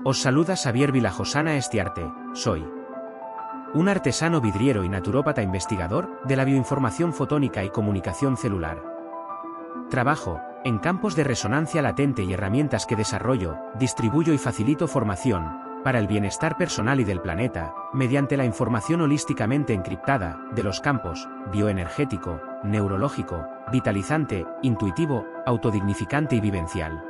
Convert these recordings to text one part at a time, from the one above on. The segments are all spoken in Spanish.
Os saluda Xavier Vilajosana Estiarte, soy un artesano vidriero y naturópata investigador de la bioinformación fotónica y comunicación celular. Trabajo en campos de resonancia latente y herramientas que desarrollo, distribuyo y facilito formación para el bienestar personal y del planeta, mediante la información holísticamente encriptada de los campos bioenergético, neurológico, vitalizante, intuitivo, autodignificante y vivencial.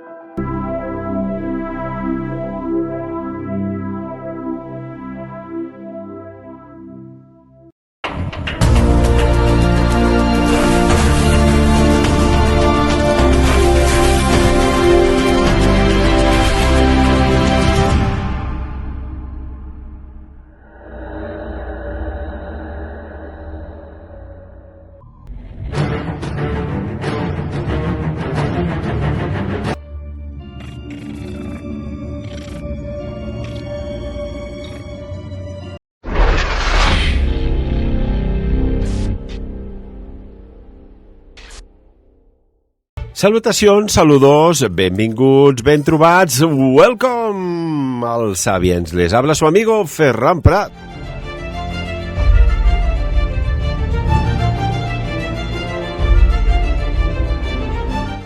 Salutacions, saludos, benvinguts, ben trobats, welcome al Sapiens. Les habla su amigo Ferran Prat.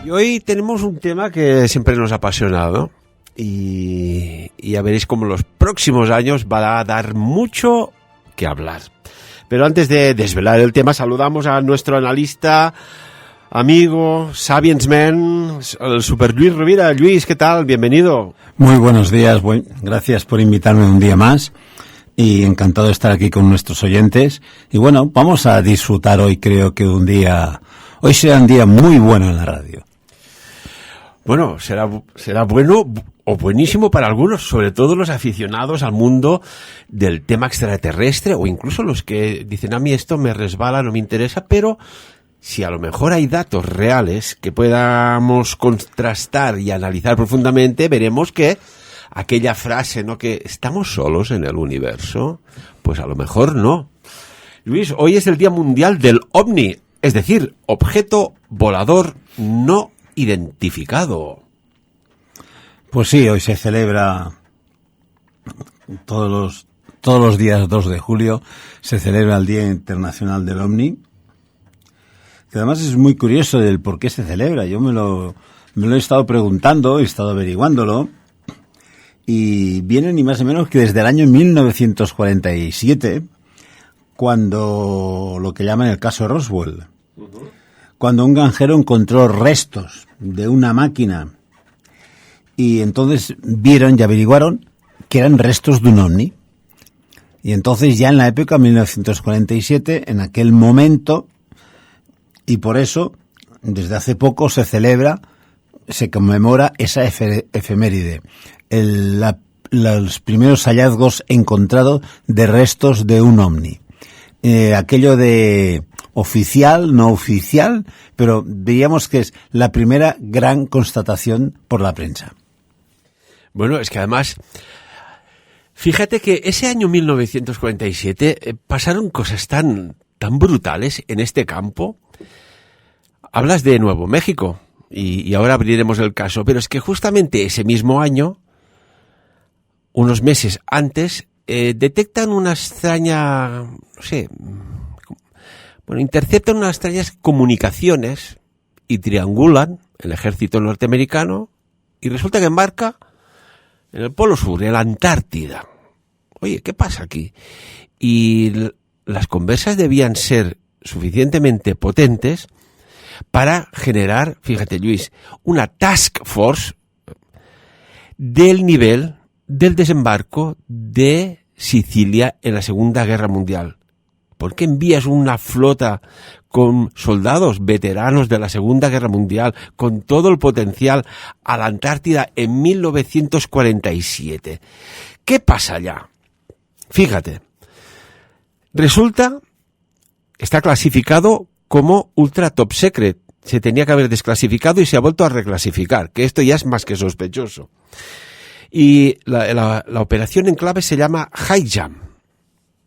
Y hoy tenemos un tema que siempre nos ha apasionado y ya veréis cómo los próximos años va a dar mucho que hablar. Pero antes de desvelar el tema, saludamos a nuestro analista, amigo, Sapiensman, el Super Luis Rovira. Luis, ¿qué tal? Bienvenido. Muy buenos días, gracias por invitarme un día más y encantado de estar aquí con nuestros oyentes. Y bueno, vamos a disfrutar hoy, creo que hoy será un día muy bueno en la radio. Bueno, será bueno o buenísimo para algunos, sobre todo los aficionados al mundo del tema extraterrestre o incluso los que dicen, a mí esto me resbala, no me interesa, pero si a lo mejor hay datos reales que podamos contrastar y analizar profundamente, veremos que aquella frase, ¿no?, que estamos solos en el universo, pues a lo mejor no. Luis, hoy es el Día Mundial del OVNI, es decir, objeto volador no identificado. Pues sí, hoy se celebra todos los días 2 de julio, se celebra el Día Internacional del OVNI. Que además es muy curioso el por qué se celebra. Yo me lo he estado preguntando, he estado averiguándolo, y viene ni más ni menos que desde el año 1947, cuando lo que llaman el caso Roswell, cuando un granjero encontró restos de una máquina y entonces vieron y averiguaron que eran restos de un ovni. Y entonces ya en la época 1947, en aquel momento, y por eso, desde hace poco se conmemora esa efeméride, los primeros hallazgos encontrados de restos de un ovni. Aquello de oficial, no oficial, pero diríamos que es la primera gran constatación por la prensa. Bueno, es que además, fíjate que ese año 1947 pasaron cosas tan brutales en este campo. Hablas de Nuevo México y ahora abriremos el caso, pero es que justamente ese mismo año, unos meses antes, detectan una extraña, interceptan unas extrañas comunicaciones y triangulan el ejército norteamericano y resulta que embarca en el Polo Sur, en la Antártida. Oye, ¿qué pasa aquí? Y las conversas debían ser suficientemente potentes para generar, fíjate Luis, una task force del nivel del desembarco de Sicilia en la Segunda Guerra Mundial. ¿Por qué envías una flota con soldados veteranos de la Segunda Guerra Mundial, con todo el potencial, a la Antártida en 1947? ¿Qué pasa allá? Fíjate, resulta, está clasificado como ultra top secret. Se tenía que haber desclasificado y se ha vuelto a reclasificar, que esto ya es más que sospechoso. Y la operación en clave se llama High Jump,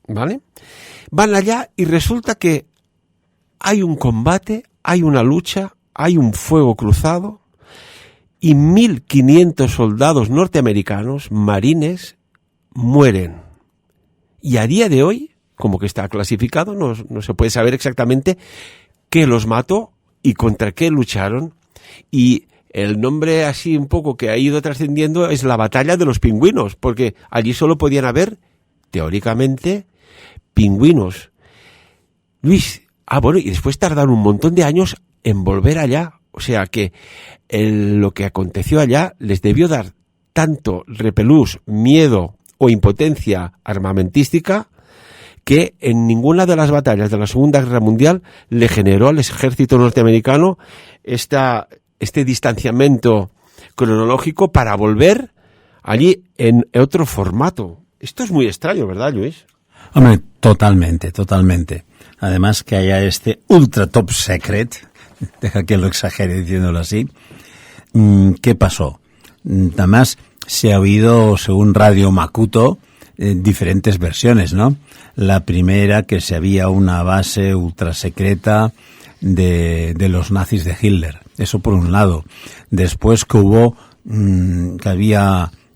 ¿vale? Van allá y resulta que hay un combate, hay una lucha, hay un fuego cruzado y 1.500 soldados norteamericanos, marines, mueren. Y a día de hoy, como que está clasificado, no se puede saber exactamente qué los mató y contra qué lucharon. Y el nombre así un poco que ha ido trascendiendo es la Batalla de los Pingüinos, porque allí solo podían haber, teóricamente, pingüinos. Luis, bueno, y después tardaron un montón de años en volver allá. O sea que lo que aconteció allá les debió dar tanto repelús, miedo o impotencia armamentística que en ninguna de las batallas de la Segunda Guerra Mundial le generó al ejército norteamericano este distanciamiento cronológico para volver allí en otro formato. Esto es muy extraño, ¿verdad, Luis? Hombre, totalmente. Además que haya este ultra top secret, deja que lo exagere diciéndolo así. ¿Qué pasó? Además se ha oído, según Radio Makuto, diferentes versiones, ¿no? La primera, que se había una base ultra secreta de los nazis de Hitler. Eso por un lado. Después que hubo,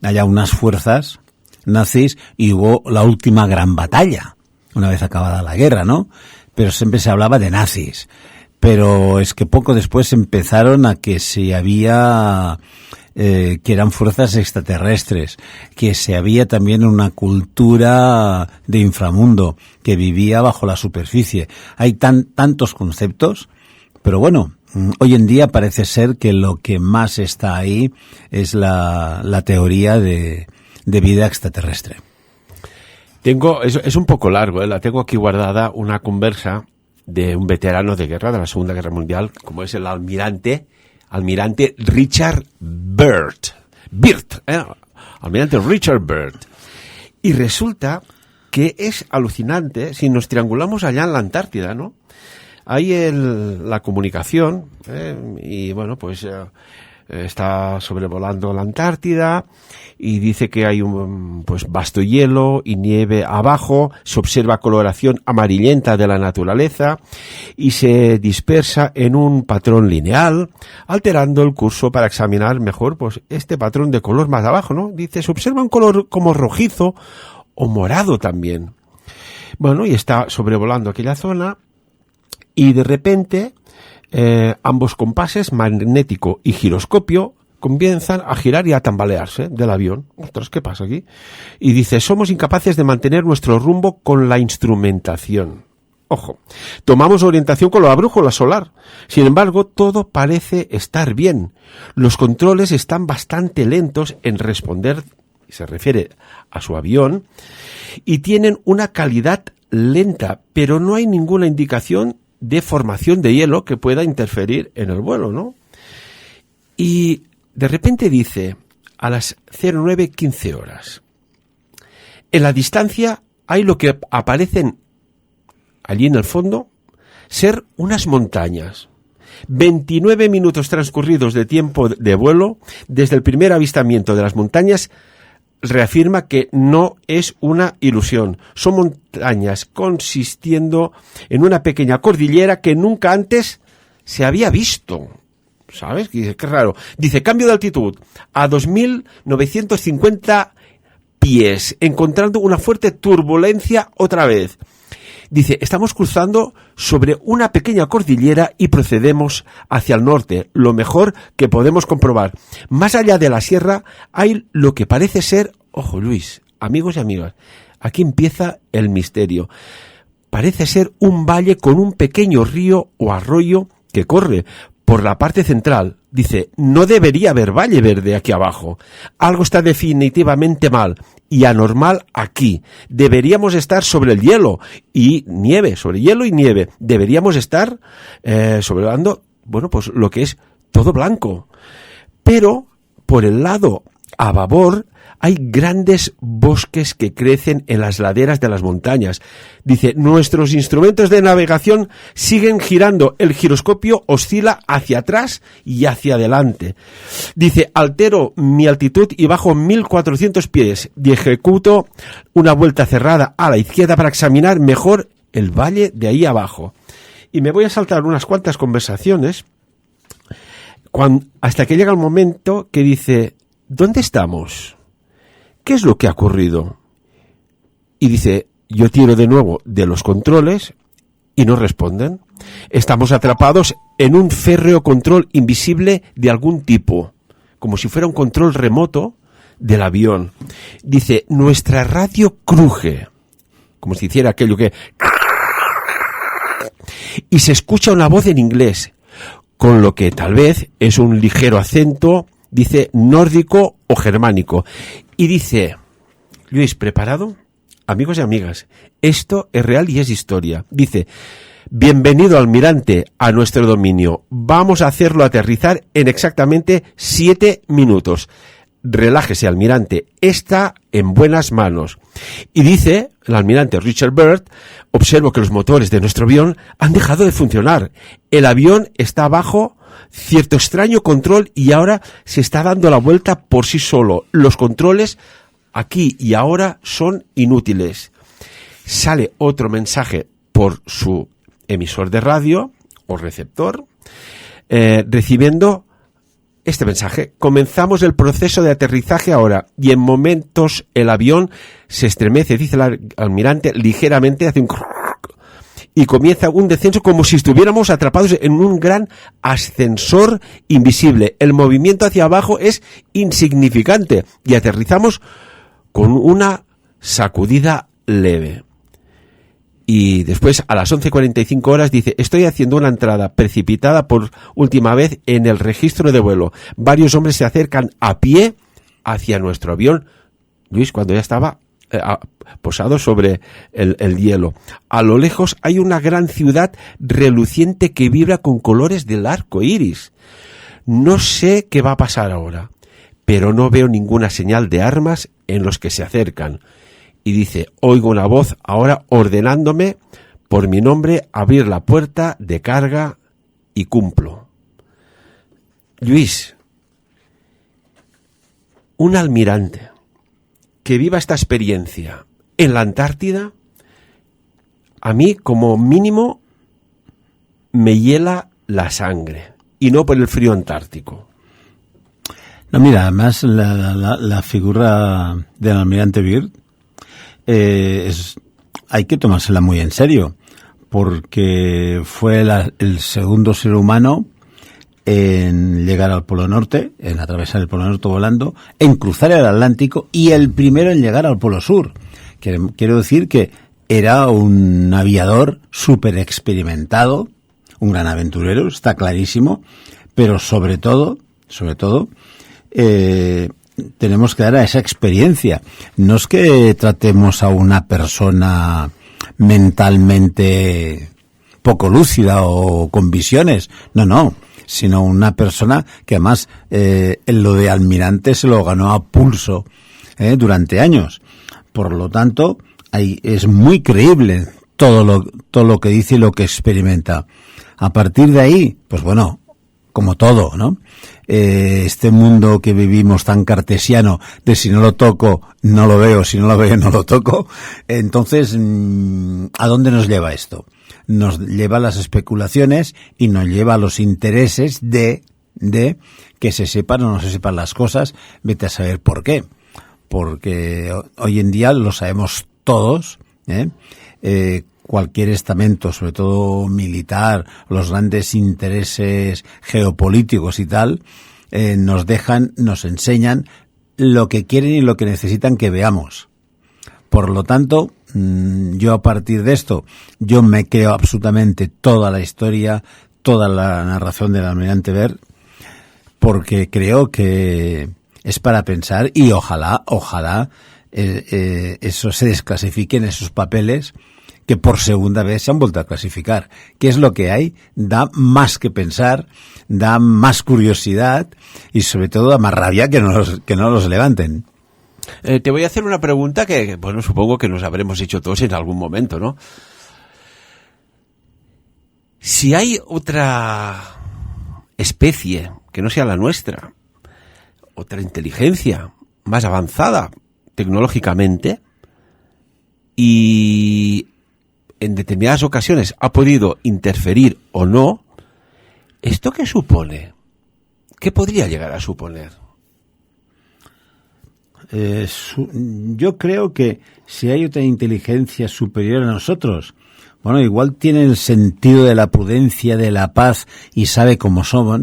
haya unas fuerzas nazis y hubo la última gran batalla, una vez acabada la guerra, ¿no? Pero siempre se hablaba de nazis. Pero es que poco después empezaron a que si había, que eran fuerzas extraterrestres, que se había también una cultura de inframundo que vivía bajo la superficie. Hay tantos conceptos, pero bueno, hoy en día parece ser que lo que más está ahí es la teoría de vida extraterrestre. Es un poco largo, la tengo aquí guardada, una conversa de un veterano de guerra de la Segunda Guerra Mundial, como es el almirante Richard Byrd. Almirante Richard Byrd. Y resulta que es alucinante si nos triangulamos allá en la Antártida, ¿no? Hay la comunicación, y bueno, pues está sobrevolando la Antártida y dice que hay un vasto hielo y nieve abajo, se observa coloración amarillenta de la naturaleza y se dispersa en un patrón lineal, alterando el curso para examinar mejor este patrón de color más abajo, ¿no? Dice, se observa un color como rojizo o morado también. Bueno, y está sobrevolando aquella zona y de repente ambos compases, magnético y giroscopio, comienzan a girar y a tambalearse del avión. Ostras, ¿qué pasa aquí? Y dice, somos incapaces de mantener nuestro rumbo con la instrumentación. Ojo, tomamos orientación con la brújula solar. Sin embargo, todo parece estar bien. Los controles están bastante lentos en responder, se refiere a su avión, y tienen una calidad lenta, pero no hay ninguna indicación de formación de hielo que pueda interferir en el vuelo, ¿no? Y de repente dice, a las 09:15 horas, en la distancia hay lo que aparecen allí en el fondo ser unas montañas. 29 minutos transcurridos de tiempo de vuelo desde el primer avistamiento de las montañas reafirma que no es una ilusión. Son montañas consistiendo en una pequeña cordillera que nunca antes se había visto. ¿Sabes? Qué raro. Dice, cambio de altitud a 2.950 pies, encontrando una fuerte turbulencia otra vez. Dice, estamos cruzando sobre una pequeña cordillera y procedemos hacia el norte, lo mejor que podemos comprobar. Más allá de la sierra hay lo que parece ser, ojo Luis, amigos y amigas, aquí empieza el misterio. Parece ser un valle con un pequeño río o arroyo que corre por la parte central. Dice, no debería haber valle verde aquí abajo. Algo está definitivamente mal y anormal aquí. Deberíamos estar sobre el hielo y nieve, sobre hielo y nieve. Deberíamos estar sobrevolando, lo que es todo blanco. Pero por el lado a babor hay grandes bosques que crecen en las laderas de las montañas. Dice, nuestros instrumentos de navegación siguen girando. El giroscopio oscila hacia atrás y hacia adelante. Dice, altero mi altitud y bajo 1.400 pies y ejecuto una vuelta cerrada a la izquierda para examinar mejor el valle de ahí abajo. Y me voy a saltar unas cuantas conversaciones hasta que llega el momento que dice, ¿dónde estamos? ¿Qué es lo que ha ocurrido? Y dice, yo tiro de nuevo de los controles y no responden. Estamos atrapados en un férreo control invisible de algún tipo, como si fuera un control remoto del avión. Dice, nuestra radio cruje, como si hiciera aquello que... Y se escucha una voz en inglés, con lo que tal vez es un ligero acento, dice, nórdico o germánico. Y dice, Luis, ¿preparado? Amigos y amigas, esto es real y es historia. Dice, bienvenido almirante a nuestro dominio. Vamos a hacerlo aterrizar en exactamente 7 minutos. Relájese, almirante, está en buenas manos. Y dice el almirante Richard Byrd, observo que los motores de nuestro avión han dejado de funcionar. El avión está bajo cierto extraño control y ahora se está dando la vuelta por sí solo. Los controles aquí y ahora son inútiles. Sale otro mensaje por su emisor de radio o receptor, recibiendo este mensaje. Comenzamos el proceso de aterrizaje ahora y en momentos el avión se estremece, dice el almirante, ligeramente, hace un y comienza un descenso como si estuviéramos atrapados en un gran ascensor invisible. El movimiento hacia abajo es insignificante y aterrizamos con una sacudida leve. Y después, a las 11:45 horas, dice, estoy haciendo una entrada precipitada por última vez en el registro de vuelo. Varios hombres se acercan a pie hacia nuestro avión, Luis, cuando ya estaba posado sobre el hielo. A lo lejos hay una gran ciudad reluciente que vibra con colores del arco iris. No sé qué va a pasar ahora, pero no veo ninguna señal de armas en los que se acercan. Y dice, oigo una voz ahora ordenándome por mi nombre abrir la puerta de carga y cumplo. Luis, un almirante que viva esta experiencia en la Antártida, a mí como mínimo me hiela la sangre, y no por el frío antártico. No, mira, además la figura del almirante Byrd hay que tomársela muy en serio, porque fue el segundo ser humano en llegar al Polo Norte, en atravesar el Polo Norte volando, en cruzar el Atlántico y el primero en llegar al Polo Sur. Quiero decir que era un aviador súper experimentado, un gran aventurero, está clarísimo, pero sobre todo, tenemos que dar a esa experiencia. No es que tratemos a una persona mentalmente poco lúcida o con visiones, no, sino una persona que además lo de almirante se lo ganó a pulso durante años. Por lo tanto, es muy creíble todo lo que dice y lo que experimenta. A partir de ahí, pues bueno, como todo, ¿no? Este mundo que vivimos tan cartesiano de si no lo toco, no lo veo, si no lo veo, no lo toco. Entonces, ¿a dónde nos lleva esto? Nos lleva a las especulaciones y nos lleva a los intereses de que se sepan o no se sepan las cosas, vete a saber por qué. Porque hoy en día lo sabemos todos, cualquier estamento, sobre todo militar, los grandes intereses geopolíticos y tal, nos enseñan lo que quieren y lo que necesitan que veamos. Por lo tanto, yo a partir de esto, yo me creo absolutamente toda la historia, toda la narración del almirante Byrd, porque creo que es para pensar y ojalá eso se desclasifiquen esos papeles que por segunda vez se han vuelto a clasificar. ¿Qué es lo que hay? Da más que pensar, da más curiosidad y sobre todo da más rabia que no los levanten. Te voy a hacer una pregunta que, bueno, supongo que nos habremos hecho todos en algún momento, ¿no? Si hay otra especie que no sea la nuestra, otra inteligencia más avanzada tecnológicamente y en determinadas ocasiones ha podido interferir o no, ¿esto qué supone? ¿qué podría llegar a suponer? Yo creo que si hay otra inteligencia superior a nosotros, bueno, igual tiene el sentido de la prudencia, de la paz y sabe cómo somos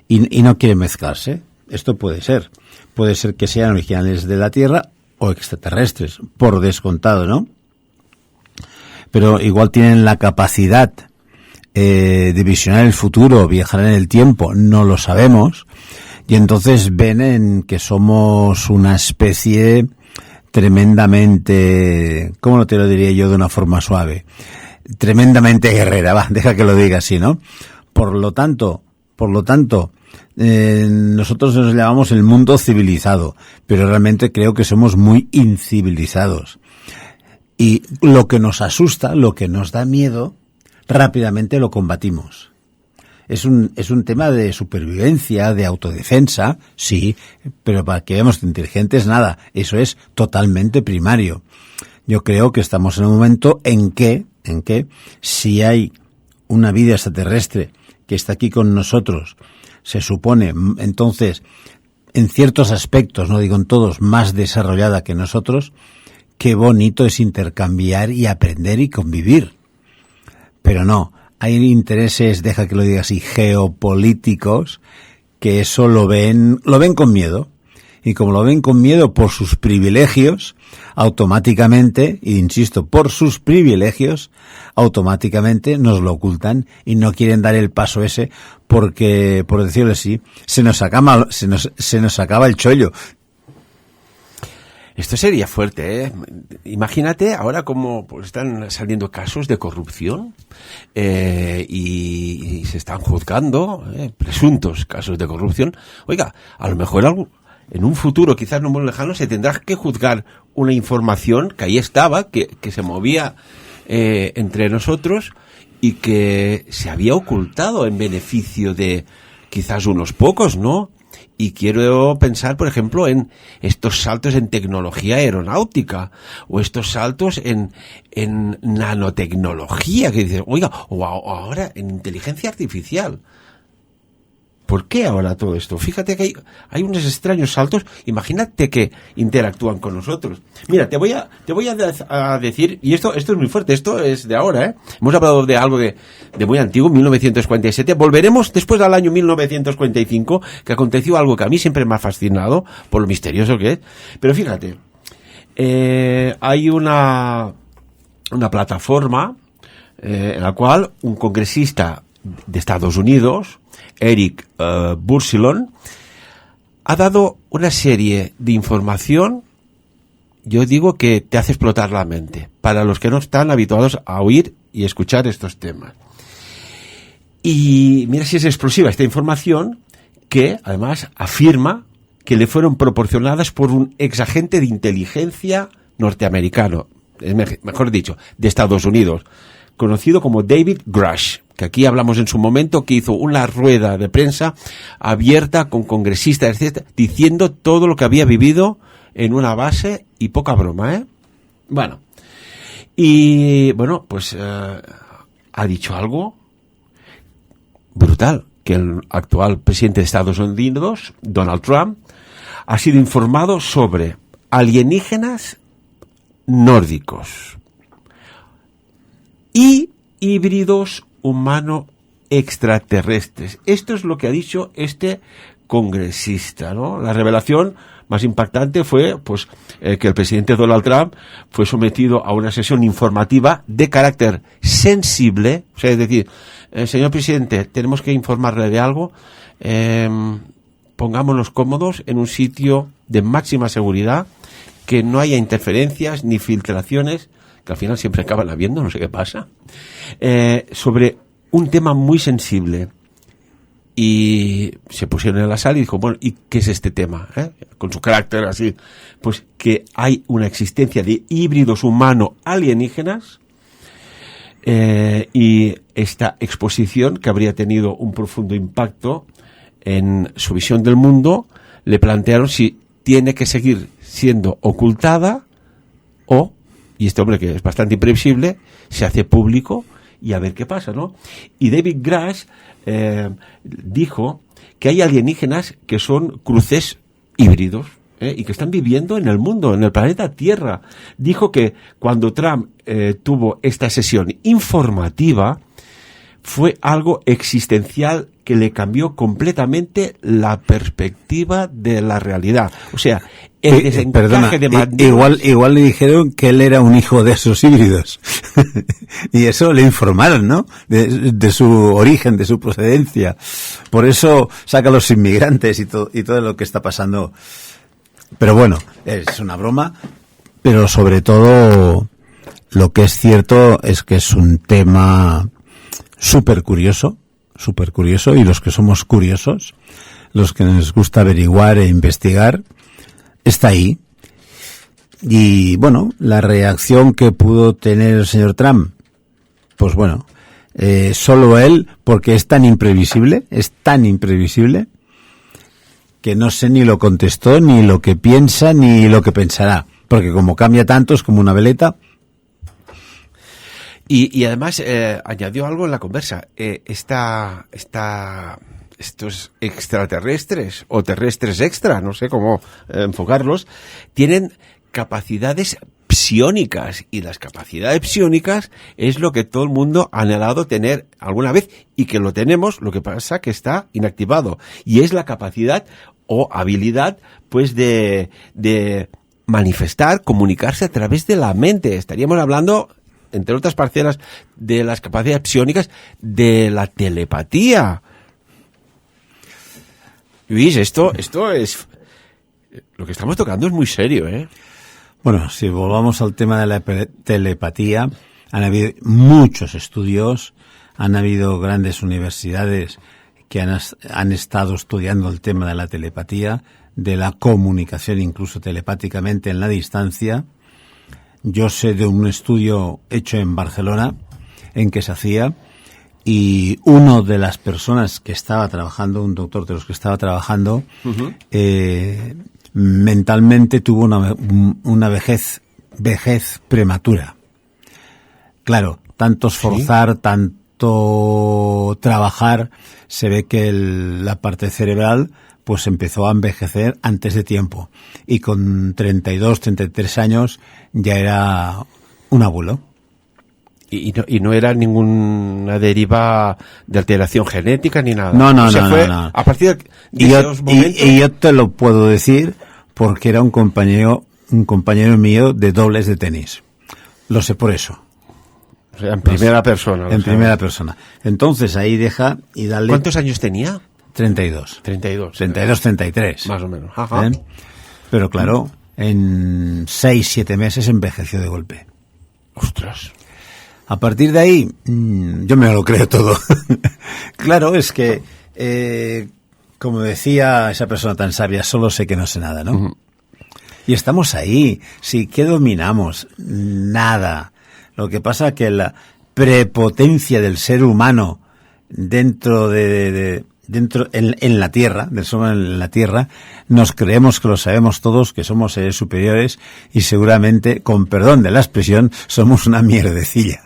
y no quiere mezclarse. Esto puede ser. Puede ser que sean originales de la Tierra o extraterrestres, por descontado, ¿no? Pero igual tienen la capacidad de visionar el futuro, viajar en el tiempo, no lo sabemos. Y entonces ven en que somos una especie tremendamente, ¿cómo te lo diría yo de una forma suave? Tremendamente guerrera, deja que lo diga así, ¿no? Por lo tanto, nosotros nos llamamos el mundo civilizado, pero realmente creo que somos muy incivilizados. Y lo que nos asusta, lo que nos da miedo, rápidamente lo combatimos. Es un tema de supervivencia, de autodefensa, sí, pero para que veamos inteligentes, nada. Eso es totalmente primario. Yo creo que estamos en un momento en que si hay una vida extraterrestre que está aquí con nosotros, se supone, entonces, en ciertos aspectos, no digo en todos, más desarrollada que nosotros, qué bonito es intercambiar y aprender y convivir. Pero no. Hay intereses, deja que lo diga así, geopolíticos, que eso lo ven con miedo. Y como lo ven con miedo por sus privilegios, automáticamente, e insisto, por sus privilegios, automáticamente nos lo ocultan y no quieren dar el paso ese porque, por decirlo así, se nos acaba el chollo. Esto sería fuerte, ¿eh? Imagínate ahora cómo pues, están saliendo casos de corrupción y se están juzgando presuntos casos de corrupción. Oiga, a lo mejor en un futuro, quizás no muy lejano, se tendrá que juzgar una información que ahí estaba, que se movía entre nosotros y que se había ocultado en beneficio de quizás unos pocos, ¿no? Y quiero pensar, por ejemplo, en estos saltos en tecnología aeronáutica o estos saltos en nanotecnología, que dices, oiga, o ahora en inteligencia artificial. ¿Por qué ahora todo esto? Fíjate que hay unos extraños saltos. Imagínate que interactúan con nosotros. Mira, te voy a decir, y esto es muy fuerte, esto es de ahora, ¿eh? Hemos hablado de algo de muy antiguo, 1947. Volveremos después al año 1945, que aconteció algo que a mí siempre me ha fascinado, por lo misterioso que es. Pero fíjate, hay una plataforma en la cual un congresista de Estados Unidos, Eric Bursilon, ha dado una serie de información, yo digo que te hace explotar la mente, para los que no están habituados a oír y escuchar estos temas. Y mira si es explosiva esta información, que además afirma que le fueron proporcionadas por un exagente de inteligencia norteamericano, mejor dicho, de Estados Unidos, conocido como David Grush, que aquí hablamos en su momento, que hizo una rueda de prensa abierta con congresistas, etcétera, diciendo todo lo que había vivido en una base y poca broma, ¿eh? Bueno, y bueno, pues ha dicho algo brutal, que el actual presidente de Estados Unidos, Donald Trump, ha sido informado sobre alienígenas nórdicos y híbridos humano extraterrestres. Esto es lo que ha dicho este congresista, ¿no? La revelación más impactante fue pues que el presidente Donald Trump fue sometido a una sesión informativa de carácter sensible, o sea, es decir, señor presidente, tenemos que informarle de algo, pongámonos cómodos en un sitio de máxima seguridad, que no haya interferencias ni filtraciones, que al final siempre acaban habiendo, no sé qué pasa, sobre un tema muy sensible. Y se pusieron en la sala y dijo, bueno, ¿y qué es este tema? Con su carácter así, pues que hay una existencia de híbridos humano alienígenas, y esta exposición, que habría tenido un profundo impacto en su visión del mundo, le plantearon si tiene que seguir siendo ocultada o, y este hombre que es bastante imprevisible, se hace público y a ver qué pasa, ¿no? Y David Grush dijo que hay alienígenas que son cruces híbridos, y que están viviendo en el mundo, en el planeta Tierra. Dijo que cuando Trump tuvo esta sesión informativa, fue algo existencial que le cambió completamente la perspectiva de la realidad. O sea, el desencaje de mandíbulas... igual le dijeron que él era un hijo de esos híbridos. Y eso le informaron, ¿no? De su origen, de su procedencia. Por eso saca a los inmigrantes y todo lo que está pasando. Pero bueno, es una broma. Pero sobre todo, lo que es cierto es que es un tema súper curioso, y los que somos curiosos, los que nos gusta averiguar e investigar, está ahí. Y bueno, la reacción que pudo tener el señor Trump, pues bueno, solo él, porque es tan imprevisible, que no sé ni lo contestó, ni lo que piensa, ni lo que pensará, porque como cambia tanto, es como una veleta. Y además añadió algo en la conversa. Estos extraterrestres o terrestres extra, no sé cómo enfocarlos, tienen capacidades psiónicas, y las capacidades psiónicas es lo que todo el mundo ha anhelado tener alguna vez, y que lo tenemos, lo que pasa que está inactivado, y es la capacidad o habilidad pues de manifestar, comunicarse a través de la mente. Estaríamos hablando, entre otras parcelas de las capacidades psiónicas, de la telepatía. Luis, esto es... Lo que estamos tocando es muy serio, ¿eh? Bueno, si volvamos al tema de la telepatía, han habido muchos estudios, han habido grandes universidades que han estado estudiando el tema de la telepatía, de la comunicación incluso telepáticamente en la distancia. Yo sé de un estudio hecho en Barcelona en que se hacía, y uno de las personas que estaba trabajando, un doctor de los que estaba trabajando, mentalmente tuvo una vejez prematura. Claro, tanto esforzar, ¿sí?, tanto trabajar, se ve que la parte cerebral pues empezó a envejecer antes de tiempo, y con 32, 33 años ya era un abuelo. Y no era ninguna deriva de alteración genética ni nada. No. A partir de esos momentos... Y yo te lo puedo decir porque era un compañero mío de dobles de tenis. Lo sé por eso. O sea, en primera persona. En primera persona. Entonces ahí deja y dale... ¿Cuántos años tenía? 32. 33. Más o menos. Ajá. Pero claro, en 6-7 meses envejeció de golpe. Ostras. A partir de ahí, yo me lo creo todo. Claro, es que, como decía esa persona tan sabia, solo sé que no sé nada, ¿no? Uh-huh. Y estamos ahí. Sí, ¿qué dominamos? Nada. Lo que pasa es que la prepotencia del ser humano dentro en la Tierra, del ser humano en la Tierra, nos creemos que lo sabemos todos, que somos seres superiores, y seguramente, con perdón de la expresión, somos una mierdecilla.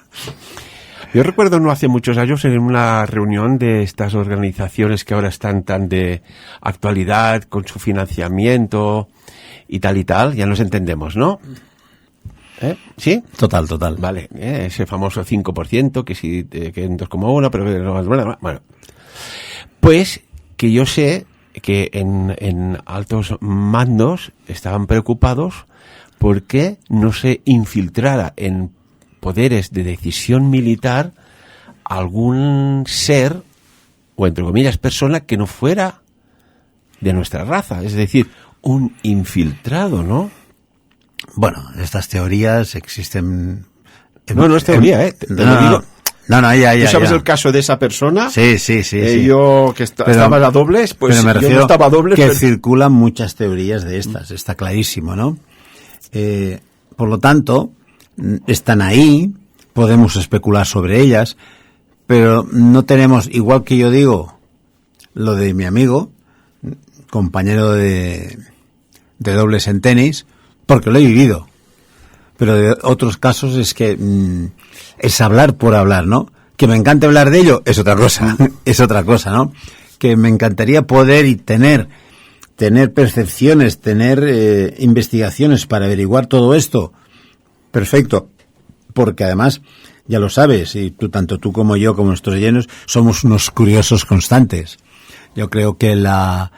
Yo recuerdo no hace muchos años en una reunión de estas organizaciones que ahora están tan de actualidad con su financiamiento y tal, ya nos entendemos, ¿no? ¿Sí? Total. Vale, ese famoso 5%, que sí, que en 2,1, pero que no, bueno. Pues que yo sé que en altos mandos estaban preocupados porque no se infiltrara en poderes de decisión militar algún ser, o entre comillas persona, que no fuera de nuestra raza, es decir, un infiltrado, ¿no? Bueno, estas teorías existen... No es teoría, No, ya. ¿Tú sabes el caso de esa persona? Sí. Yo que estaba a dobles, pues pero me refiero yo no estaba a dobles. Que circulan muchas teorías de estas, está clarísimo, ¿no? Por lo tanto, están ahí, podemos especular sobre ellas, pero no tenemos, igual que yo digo, lo de mi amigo, compañero de dobles en tenis, porque lo he vivido. Pero de otros casos es que es hablar por hablar, ¿no? Que me encanta hablar de ello es otra cosa, ¿no? Que me encantaría poder y tener percepciones, tener investigaciones para averiguar todo esto. Perfecto, porque además, ya lo sabes, y tanto tú como yo, como nuestros llenos, somos unos curiosos constantes. Yo creo que la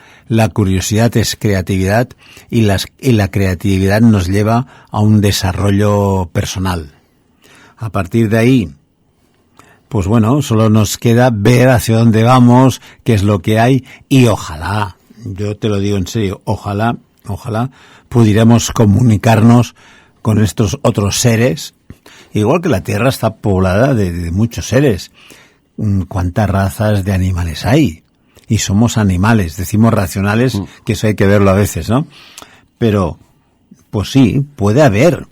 curiosidad es creatividad y la creatividad nos lleva a un desarrollo personal. A partir de ahí, pues bueno, solo nos queda ver hacia dónde vamos, qué es lo que hay y ojalá, yo te lo digo en serio, ojalá pudiéramos comunicarnos con estos otros seres, igual que la Tierra está poblada de muchos seres. ¿Cuántas razas de animales hay? Y somos animales, decimos racionales, que eso hay que verlo a veces, ¿no? Pero, pues sí, puede haber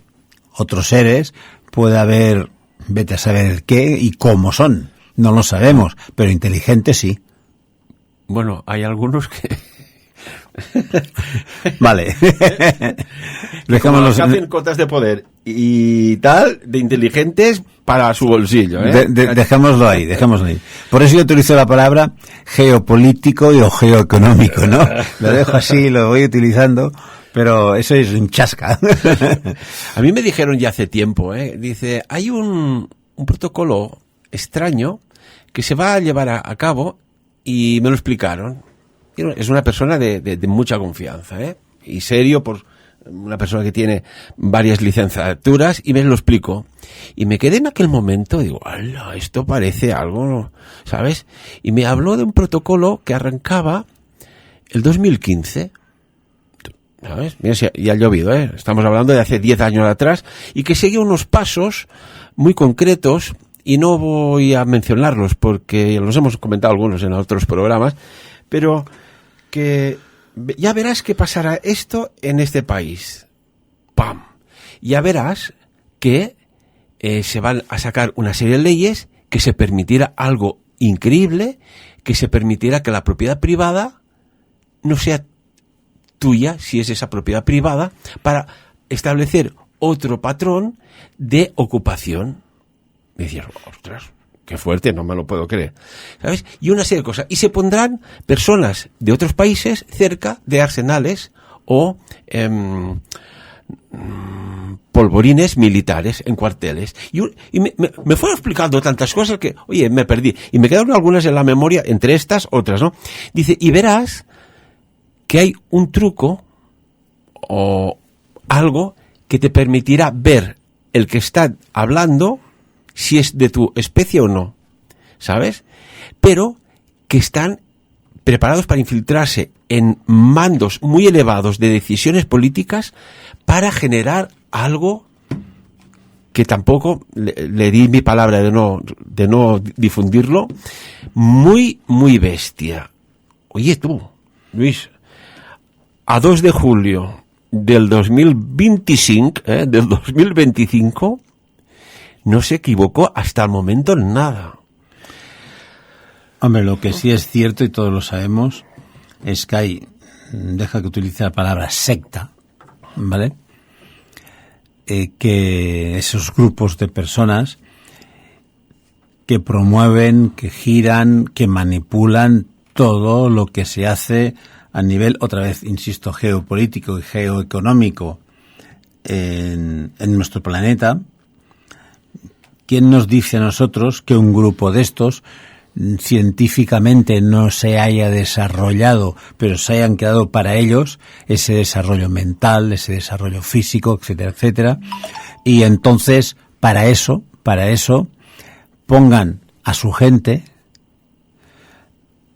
otros seres, puede haber, vete a saber qué y cómo son, no lo sabemos, pero inteligentes sí. Bueno, hay algunos que... Vale. Dejémoslos, que hacen cotas de poder y tal, de inteligentes para su bolsillo, ¿eh? Dejémoslo ahí. Por eso yo utilizo la palabra geopolítico y o geoeconómico, ¿no? Lo dejo así, lo voy utilizando, pero eso es un chasca. A mí me dijeron ya hace tiempo, dice, hay un protocolo extraño que se va a llevar a cabo y me lo explicaron. Es una persona de mucha confianza, y serio, por una persona que tiene varias licenciaturas, y me lo explicó. Y me quedé en aquel momento, digo, ¡hala! Esto parece algo, ¿sabes? Y me habló de un protocolo que arrancaba el 2015, ¿sabes? Mira, ya ha llovido, estamos hablando de hace 10 años atrás, y que seguía unos pasos muy concretos, y no voy a mencionarlos porque los hemos comentado algunos en otros programas, pero que ya verás que pasará esto en este país. ¡Pam! Ya verás que se van a sacar una serie de leyes que se permitirá algo increíble, que se permitirá que la propiedad privada no sea tuya, si es esa propiedad privada, para establecer otro patrón de ocupación. Me decías, ostras, qué fuerte, no me lo puedo creer, ¿sabes? Y una serie de cosas. Y se pondrán personas de otros países cerca de arsenales o polvorines militares en cuarteles. Y me fue explicando tantas cosas que, oye, me perdí. Y me quedaron algunas en la memoria, entre estas, otras, ¿no? Dice, y verás que hay un truco o algo que te permitirá ver el que está hablando, si es de tu especie o no, ¿sabes? Pero que están preparados para infiltrarse en mandos muy elevados de decisiones políticas para generar algo que tampoco le di mi palabra de no difundirlo, muy, muy bestia. Oye tú, Luis, a 2 de julio del 2025, del 2025, no se equivocó hasta el momento en nada. Hombre, lo que sí es cierto, y todos lo sabemos, es que hay, deja que utilice la palabra secta, ¿vale? Que esos grupos de personas que promueven, que giran, que manipulan todo lo que se hace a nivel, otra vez, insisto, geopolítico y geoeconómico en nuestro planeta. ¿Quién nos dice a nosotros que un grupo de estos científicamente no se haya desarrollado, pero se hayan quedado para ellos ese desarrollo mental, ese desarrollo físico, etcétera, etcétera? Y entonces, para eso, pongan a su gente,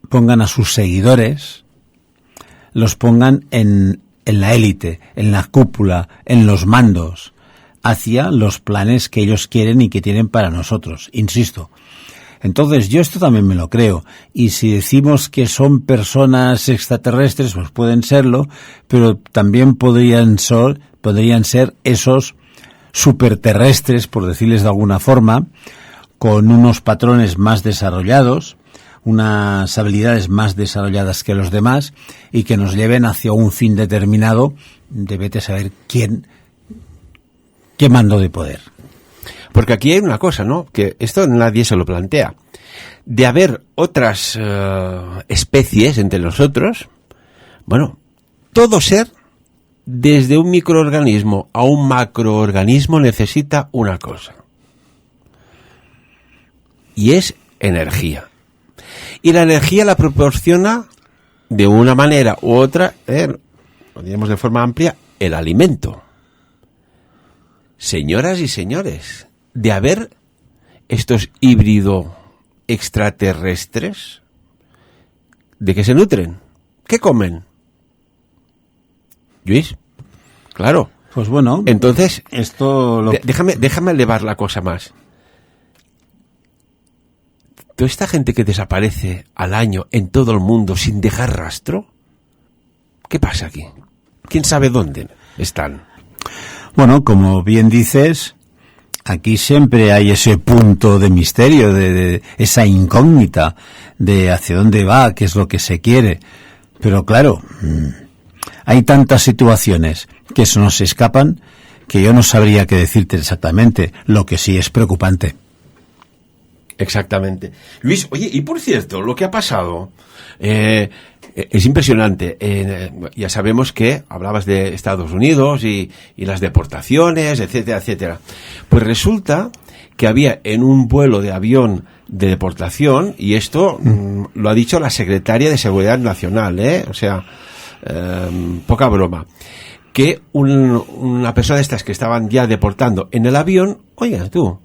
pongan a sus seguidores, los pongan en la élite, en la cúpula, en los mandos, hacia los planes que ellos quieren y que tienen para nosotros, insisto. Entonces, yo esto también me lo creo. Y si decimos que son personas extraterrestres, pues pueden serlo, pero también podrían ser esos superterrestres, por decirles de alguna forma, con unos patrones más desarrollados, unas habilidades más desarrolladas que los demás, y que nos lleven hacia un fin determinado de vete a saber quién, qué mando de poder. Porque aquí hay una cosa, ¿no? Que esto nadie se lo plantea. De haber otras especies entre nosotros, bueno, todo ser, desde un microorganismo a un macroorganismo, necesita una cosa. Y es energía. Y la energía la proporciona de una manera u otra, lo diremos de forma amplia, el alimento. Señoras y señores, de haber estos híbridos extraterrestres, ¿de qué se nutren? ¿Qué comen? Luis, claro. Pues bueno, entonces, esto déjame elevar la cosa más. Toda esta gente que desaparece al año en todo el mundo sin dejar rastro, ¿qué pasa aquí? ¿Quién sabe dónde están? Bueno, como bien dices, aquí siempre hay ese punto de misterio, de esa incógnita de hacia dónde va, qué es lo que se quiere. Pero claro, hay tantas situaciones que se nos escapan que yo no sabría qué decirte exactamente. Lo que sí es preocupante. Exactamente. Luis, oye, y por cierto, lo que ha pasado es impresionante. Ya sabemos que hablabas de Estados Unidos y las deportaciones, etcétera, etcétera. Pues resulta que había en un vuelo de avión de deportación, y esto lo ha dicho la secretaria de Seguridad Nacional, o sea, poca broma, que una persona de estas que estaban ya deportando en el avión, oiga tú,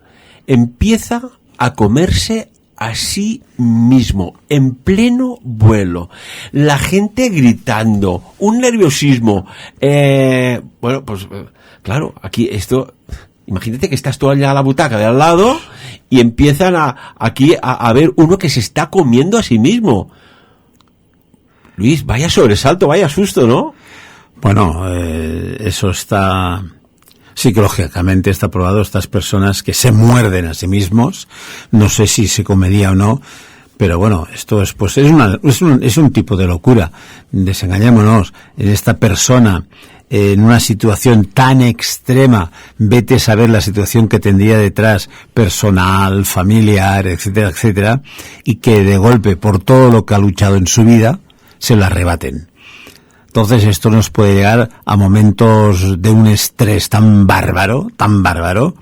empieza a comerse a sí mismo en pleno vuelo, la gente gritando, un nerviosismo, bueno, pues claro, aquí esto, imagínate que estás tú allá a la butaca de al lado y empiezan aquí a ver uno que se está comiendo a sí mismo. Luis, vaya sobresalto, vaya susto, ¿no? Bueno, eso está... Psicológicamente está probado. Estas personas que se muerden a sí mismos, no sé si se comería o no, pero bueno, esto es pues es un tipo de locura. Desengañémonos, esta persona en una situación tan extrema, vete a saber la situación que tendría detrás, personal, familiar, etcétera, etcétera, y que de golpe, por todo lo que ha luchado en su vida, se la arrebaten. Entonces esto nos puede llegar a momentos de un estrés tan bárbaro,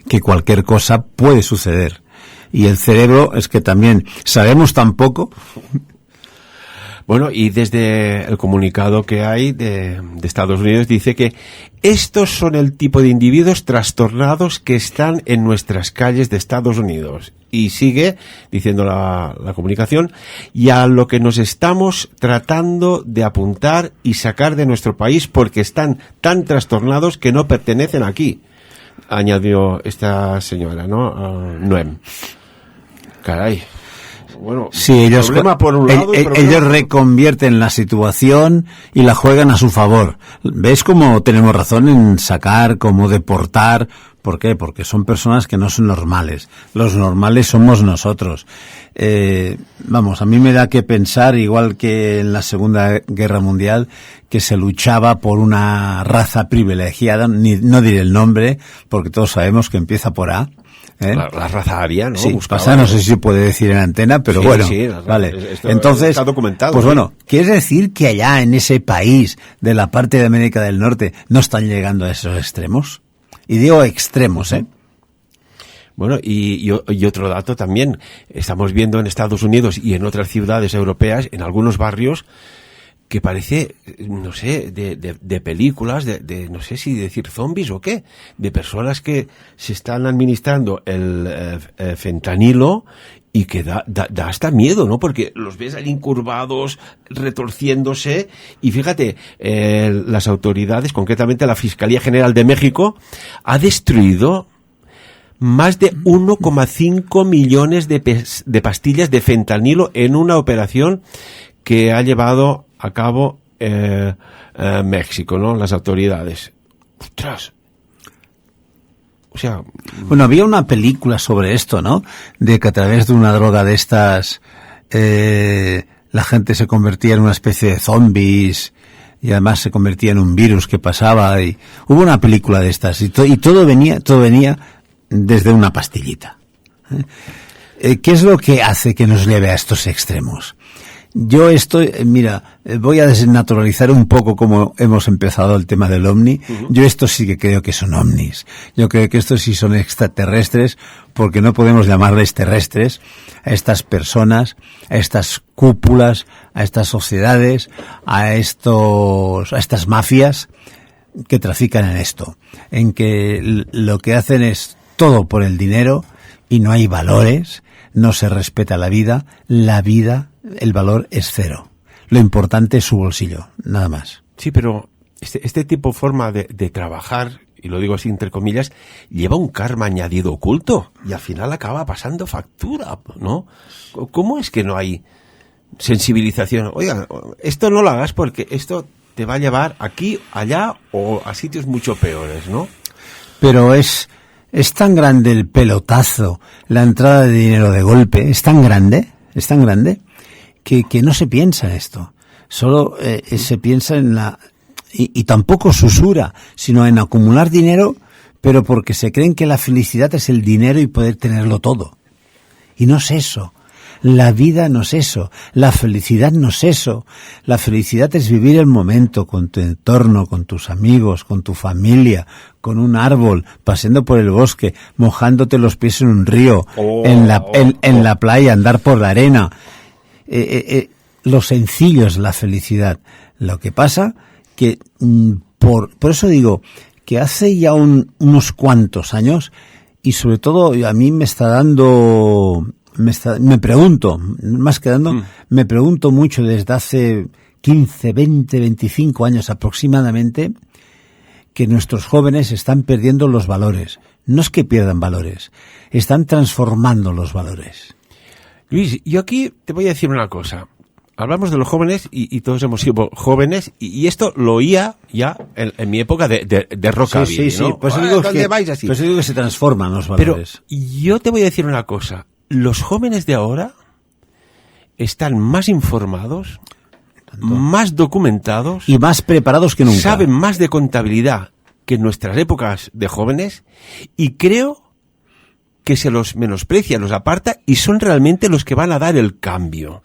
que cualquier cosa puede suceder. Y el cerebro es que también sabemos tan poco. Bueno, y desde el comunicado que hay de Estados Unidos dice que estos son el tipo de individuos trastornados que están en nuestras calles de Estados Unidos. Y sigue diciendo la comunicación, y a lo que nos estamos tratando de apuntar y sacar de nuestro país porque están tan trastornados que no pertenecen aquí, añadió esta señora, ¿no? Noem. Caray. Bueno, sí, ellos, problema por un lado y ellos reconvierten la situación y la juegan a su favor. ¿Ves cómo tenemos razón en sacar, cómo deportar? ¿Por qué? Porque son personas que no son normales. Los normales somos nosotros. Vamos, a mí me da que pensar, igual que en la Segunda Guerra Mundial, que se luchaba por una raza privilegiada, no diré el nombre, porque todos sabemos que empieza por A. La raza aria, ¿no? Sí, pasa, no sé si se puede decir en antena, pero sí, bueno, sí, vale. Entonces, está documentado, pues bueno, ¿quieres decir que allá en ese país de la parte de América del Norte no están llegando a esos extremos? Y digo extremos, ¿eh? Bueno, y otro dato también, estamos viendo en Estados Unidos y en otras ciudades europeas, en algunos barrios, que parece, no sé, de películas, de no sé si decir zombies o qué, de personas que se están administrando el fentanilo y que da hasta miedo, ¿no? Porque los ves ahí incurvados, retorciéndose, y fíjate, las autoridades, concretamente la Fiscalía General de México, ha destruido más de 1,5 millones de pastillas de fentanilo en una operación que ha llevado a cabo México, ¿no? Las autoridades. ¡Ostras! O sea... Bueno, había una película sobre esto, ¿no? De que a través de una droga de estas la gente se convertía en una especie de zombies y además se convertía en un virus que pasaba, y hubo una película de estas y todo venía desde una pastillita. ¿Qué es lo que hace que nos lleve a estos extremos? Yo voy a desnaturalizar un poco como hemos empezado el tema del ovni. Yo esto sí que creo que son ovnis. Yo creo que estos sí son extraterrestres, porque no podemos llamarles terrestres a estas personas, a estas cúpulas, a estas sociedades, a estas mafias que trafican en esto, en que lo que hacen es todo por el dinero y no hay valores, no se respeta la vida, el valor es cero. Lo importante es su bolsillo, nada más. Sí, pero este tipo de forma de trabajar, y lo digo así entre comillas, lleva un karma añadido oculto y al final acaba pasando factura, ¿no? ¿Cómo es que no hay sensibilización? Oiga, esto no lo hagas porque esto te va a llevar aquí, allá o a sitios mucho peores, ¿no? Pero es tan grande el pelotazo, la entrada de dinero de golpe, es tan grande que no se piensa en esto. Solo se piensa en y tampoco se usura, sino en acumular dinero, pero porque se creen que la felicidad es el dinero y poder tenerlo todo. Y no es eso. La vida no es eso, la felicidad no es eso. La felicidad es vivir el momento con tu entorno, con tus amigos, con tu familia, con un árbol, paseando por el bosque, mojándote los pies en un río, en la playa, andar por la arena. Lo sencillo es la felicidad. Lo que pasa que por eso digo que hace ya unos cuantos años, y sobre todo a mí me pregunto mucho desde hace 15, 20, 25 años aproximadamente, que nuestros jóvenes están perdiendo los valores. No es que pierdan valores, están transformando los valores. Luis, yo aquí te voy a decir una cosa. Hablamos de los jóvenes y todos hemos sido jóvenes y esto lo oía ya en mi época de rockabilly, sí, ¿no? Pues digo que se transforman los valores. Pero yo te voy a decir una cosa. Los jóvenes de ahora están más informados, más documentados y más preparados que nunca. Saben más de contabilidad que en nuestras épocas de jóvenes y creo que se los menosprecia, los aparta y son realmente los que van a dar el cambio.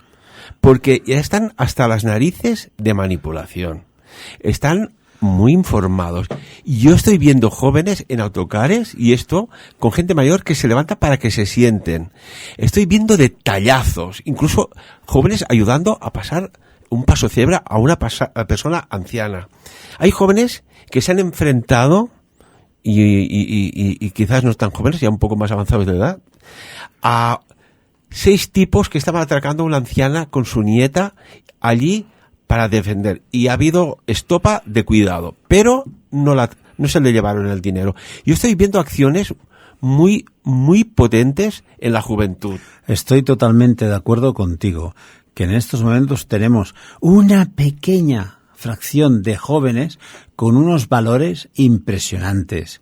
Porque ya están hasta las narices de manipulación. Están muy informados. Y yo estoy viendo jóvenes en autocares y esto con gente mayor que se levanta para que se sienten. Estoy viendo detallazos, incluso jóvenes ayudando a pasar un paso cebra a una persona anciana. Hay jóvenes que se han enfrentado y quizás no tan jóvenes, ya un poco más avanzados de edad, a 6 tipos que estaban atracando a una anciana con su nieta allí para defender. Y ha habido estopa de cuidado, pero no se le llevaron el dinero. Yo estoy viendo acciones muy, muy potentes en la juventud. Estoy totalmente de acuerdo contigo, que en estos momentos tenemos una pequeña fracción de jóvenes con unos valores impresionantes.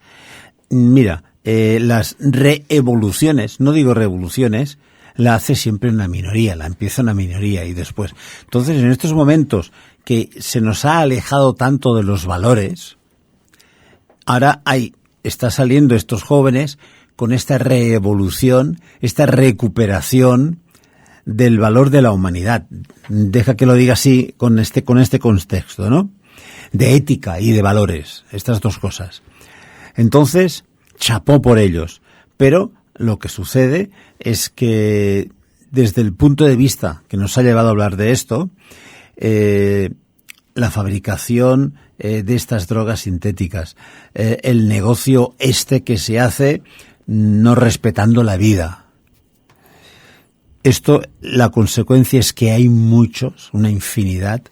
Mira, las reevoluciones, no digo revoluciones, la hace siempre una minoría, la empieza una minoría y después. Entonces, en estos momentos que se nos ha alejado tanto de los valores, ahora está saliendo estos jóvenes con esta reevolución, esta recuperación del valor de la humanidad. Deja que lo diga así con este contexto, ¿no? De ética y de valores, estas dos cosas. Entonces, chapó por ellos, pero lo que sucede es que desde el punto de vista que nos ha llevado a hablar de esto, la fabricación de estas drogas sintéticas, el negocio que se hace no respetando la vida. Esto, la consecuencia es que hay muchos, una infinidad,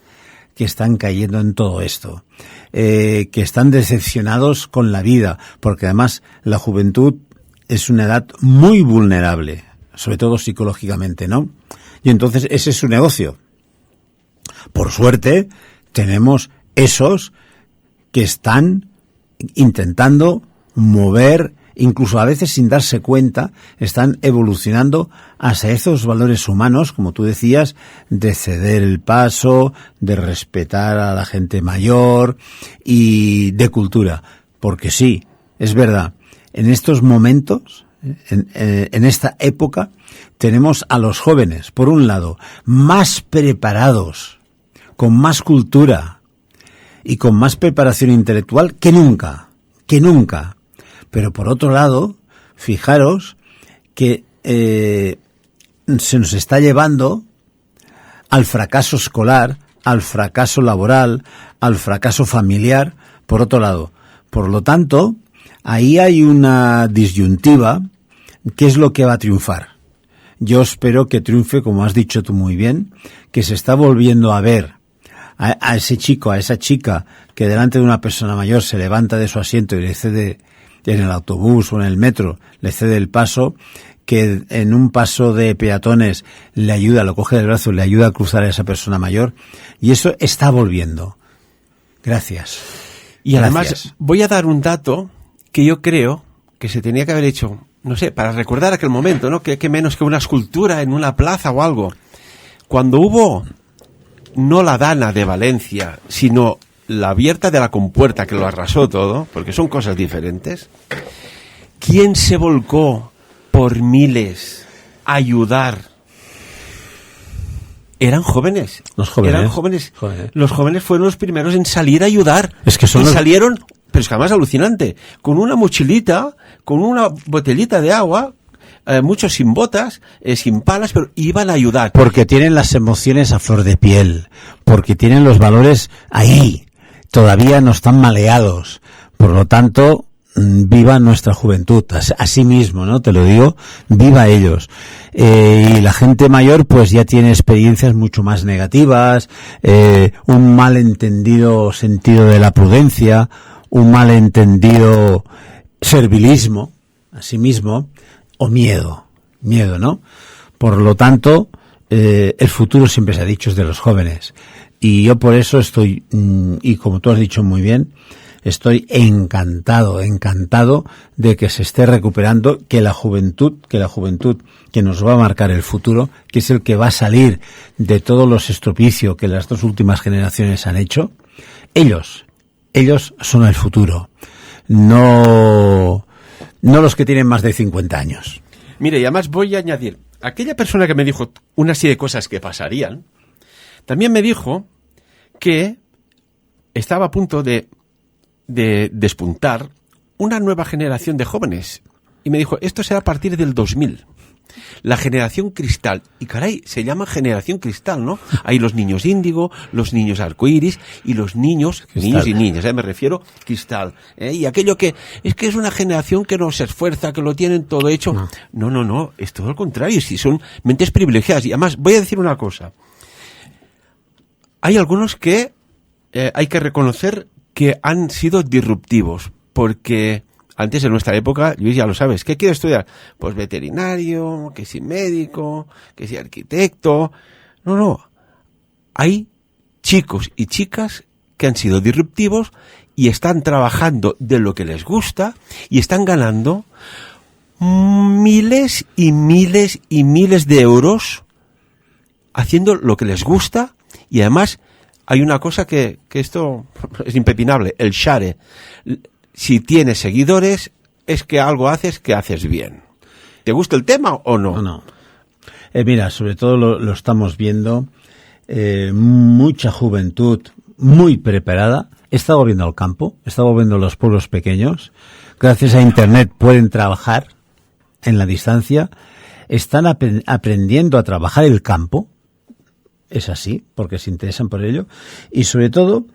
que están cayendo en todo esto, que están decepcionados con la vida, porque además la juventud es una edad muy vulnerable, sobre todo psicológicamente, ¿no? Y entonces ese es su negocio. Por suerte, tenemos esos que están intentando mover, incluso a veces sin darse cuenta, están evolucionando hacia esos valores humanos, como tú decías, de ceder el paso, de respetar a la gente mayor y de cultura. Porque sí, es verdad, en estos momentos, en esta época, tenemos a los jóvenes, por un lado, más preparados, con más cultura y con más preparación intelectual que nunca. Pero por otro lado, fijaros que se nos está llevando al fracaso escolar, al fracaso laboral, al fracaso familiar, por otro lado. Por lo tanto, ahí hay una disyuntiva. ¿Qué es lo que va a triunfar? Yo espero que triunfe, como has dicho tú muy bien, que se está volviendo a ver a ese chico, a esa chica que delante de una persona mayor se levanta de su asiento y le cede, en el autobús o en el metro, le cede el paso, que en un paso de peatones le ayuda, lo coge del brazo, le ayuda a cruzar a esa persona mayor, y eso está volviendo. Gracias. Y además voy a dar un dato que yo creo que se tenía que haber hecho, no sé, para recordar aquel momento, ¿no? Que menos que una escultura en una plaza o algo. Cuando hubo no la Dana de Valencia, sino la abierta de la compuerta que lo arrasó todo, porque son cosas diferentes, ¿quién se volcó por miles a ayudar? Eran jóvenes. Los jóvenes. Eran jóvenes. Joder. Los jóvenes fueron los primeros en salir a ayudar. Es que son y los... salieron, pero es que además alucinante, con una mochilita, con una botellita de agua, muchos sin botas, sin palas, pero iban a ayudar. Porque tienen las emociones a flor de piel, porque tienen los valores ahí, todavía no están maleados. Por lo tanto, viva nuestra juventud, así mismo, ¿no? Te lo digo, viva ellos. Y la gente mayor pues ya tiene experiencias mucho más negativas, un malentendido sentido de la prudencia, un malentendido servilismo, así mismo, o miedo, ¿no? Por lo tanto, el futuro siempre se ha dicho es de los jóvenes. Y yo por eso estoy, y como tú has dicho muy bien, estoy encantado de que se esté recuperando, que la juventud que nos va a marcar el futuro, que es el que va a salir de todos los estropicios que las dos últimas generaciones han hecho, ellos son el futuro, no los que tienen más de 50 años. Mire, y además voy a añadir, aquella persona que me dijo una serie de cosas que pasarían, también me dijo que estaba a punto de despuntar una nueva generación de jóvenes. Y me dijo, esto será a partir del 2000. La generación cristal. Y caray, se llama generación cristal, ¿no? Hay los niños índigo, los niños arcoíris y los niños y niñas, me refiero, cristal. Y aquello que es una generación que no se esfuerza, que lo tienen todo hecho. No, es todo lo contrario. Si son mentes privilegiadas. Y además, voy a decir una cosa. Hay algunos que hay que reconocer que han sido disruptivos, porque antes, en nuestra época, Luis, ya lo sabes, ¿qué quiere estudiar? Pues veterinario, que si médico, que si arquitecto. No. Hay chicos y chicas que han sido disruptivos y están trabajando de lo que les gusta y están ganando miles y miles y miles de euros haciendo lo que les gusta. Y además hay una cosa que esto es impepinable, el share. Si tienes seguidores, es que algo haces que haces bien. ¿Te gusta el tema o no? No. Mira, sobre todo lo estamos viendo, mucha juventud muy preparada, está volviendo al campo, está volviendo a los pueblos pequeños. Gracias a Internet pueden trabajar en la distancia, están aprendiendo a trabajar el campo. Es así, porque se interesan por ello. Y sobre todo,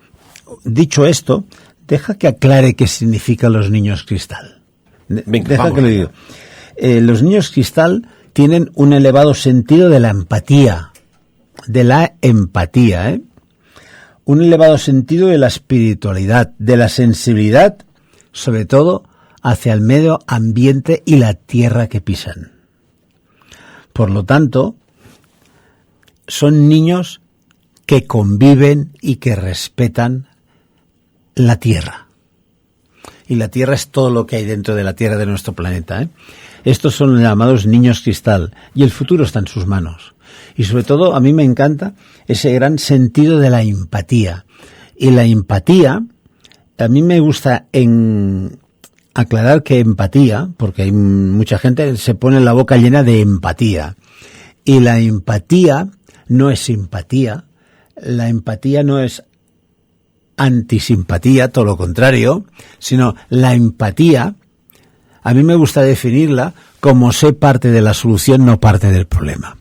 dicho esto, deja que aclare qué significan los niños cristal. Deja que lo diga. Los niños cristal tienen un elevado sentido de la empatía. Un elevado sentido de la espiritualidad, de la sensibilidad, sobre todo hacia el medio ambiente y la tierra que pisan. Por lo tanto, son niños que conviven y que respetan la tierra. Y la tierra es todo lo que hay dentro de la tierra de nuestro planeta, Estos son los llamados niños cristal y el futuro está en sus manos. Y sobre todo a mí me encanta ese gran sentido de la empatía. Y la empatía a mí me gusta aclarar que empatía, porque hay mucha gente se pone la boca llena de empatía, y la empatía no es simpatía, la empatía no es antisimpatía, todo lo contrario, sino la empatía, a mí me gusta definirla como ser parte de la solución, no parte del problema.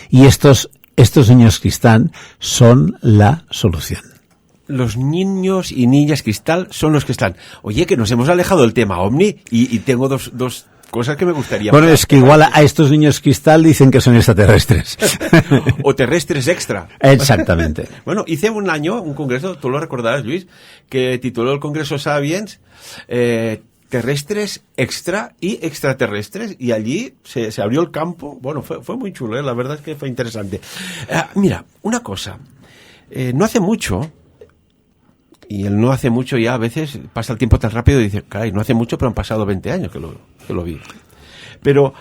Y estos niños cristal son la solución. Los niños y niñas cristal son los que están. Oye, que nos hemos alejado del tema OVNI y tengo dos cosas que me gustaría... Bueno, es que igual a estos niños cristal dicen que son extraterrestres. O terrestres extra. Exactamente. Bueno, hice un año un congreso, tú lo recordarás, Luis, que tituló el Congreso Sapiens terrestres extra y extraterrestres, y allí se abrió el campo. Bueno, fue muy chulo, la verdad es que fue interesante. Mira, una cosa, no hace mucho, y el no hace mucho ya a veces pasa el tiempo tan rápido y dice, caray, no hace mucho, pero han pasado 20 años que lo vi. Pero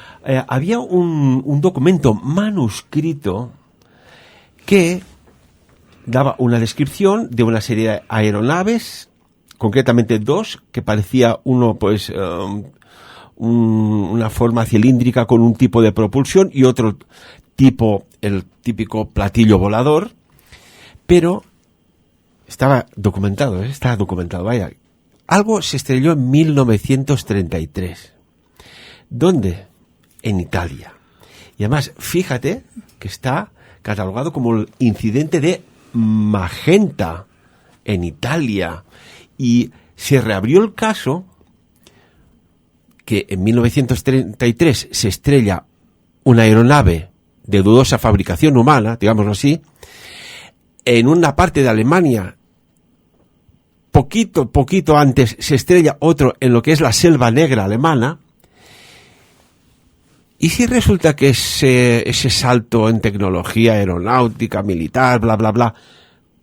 había un documento manuscrito que daba una descripción de una serie de aeronaves, concretamente dos, que parecía uno, pues, una forma cilíndrica con un tipo de propulsión y otro tipo, el típico platillo volador, pero está documentado, vaya. Algo se estrelló en 1933. ¿Dónde? En Italia. Y además, fíjate que está catalogado como el incidente de Magenta en Italia. Y se reabrió el caso que en 1933 se estrella una aeronave de dudosa fabricación humana, digámoslo así, en una parte de Alemania. Poquito antes se estrella otro en lo que es la Selva Negra alemana. ¿Y si resulta que ese salto en tecnología aeronáutica, militar, bla, bla, bla,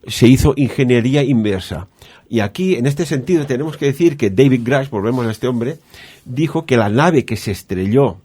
se hizo ingeniería inversa? Y aquí, en este sentido, tenemos que decir que David Grush, volvemos a este hombre, dijo que la nave que se estrelló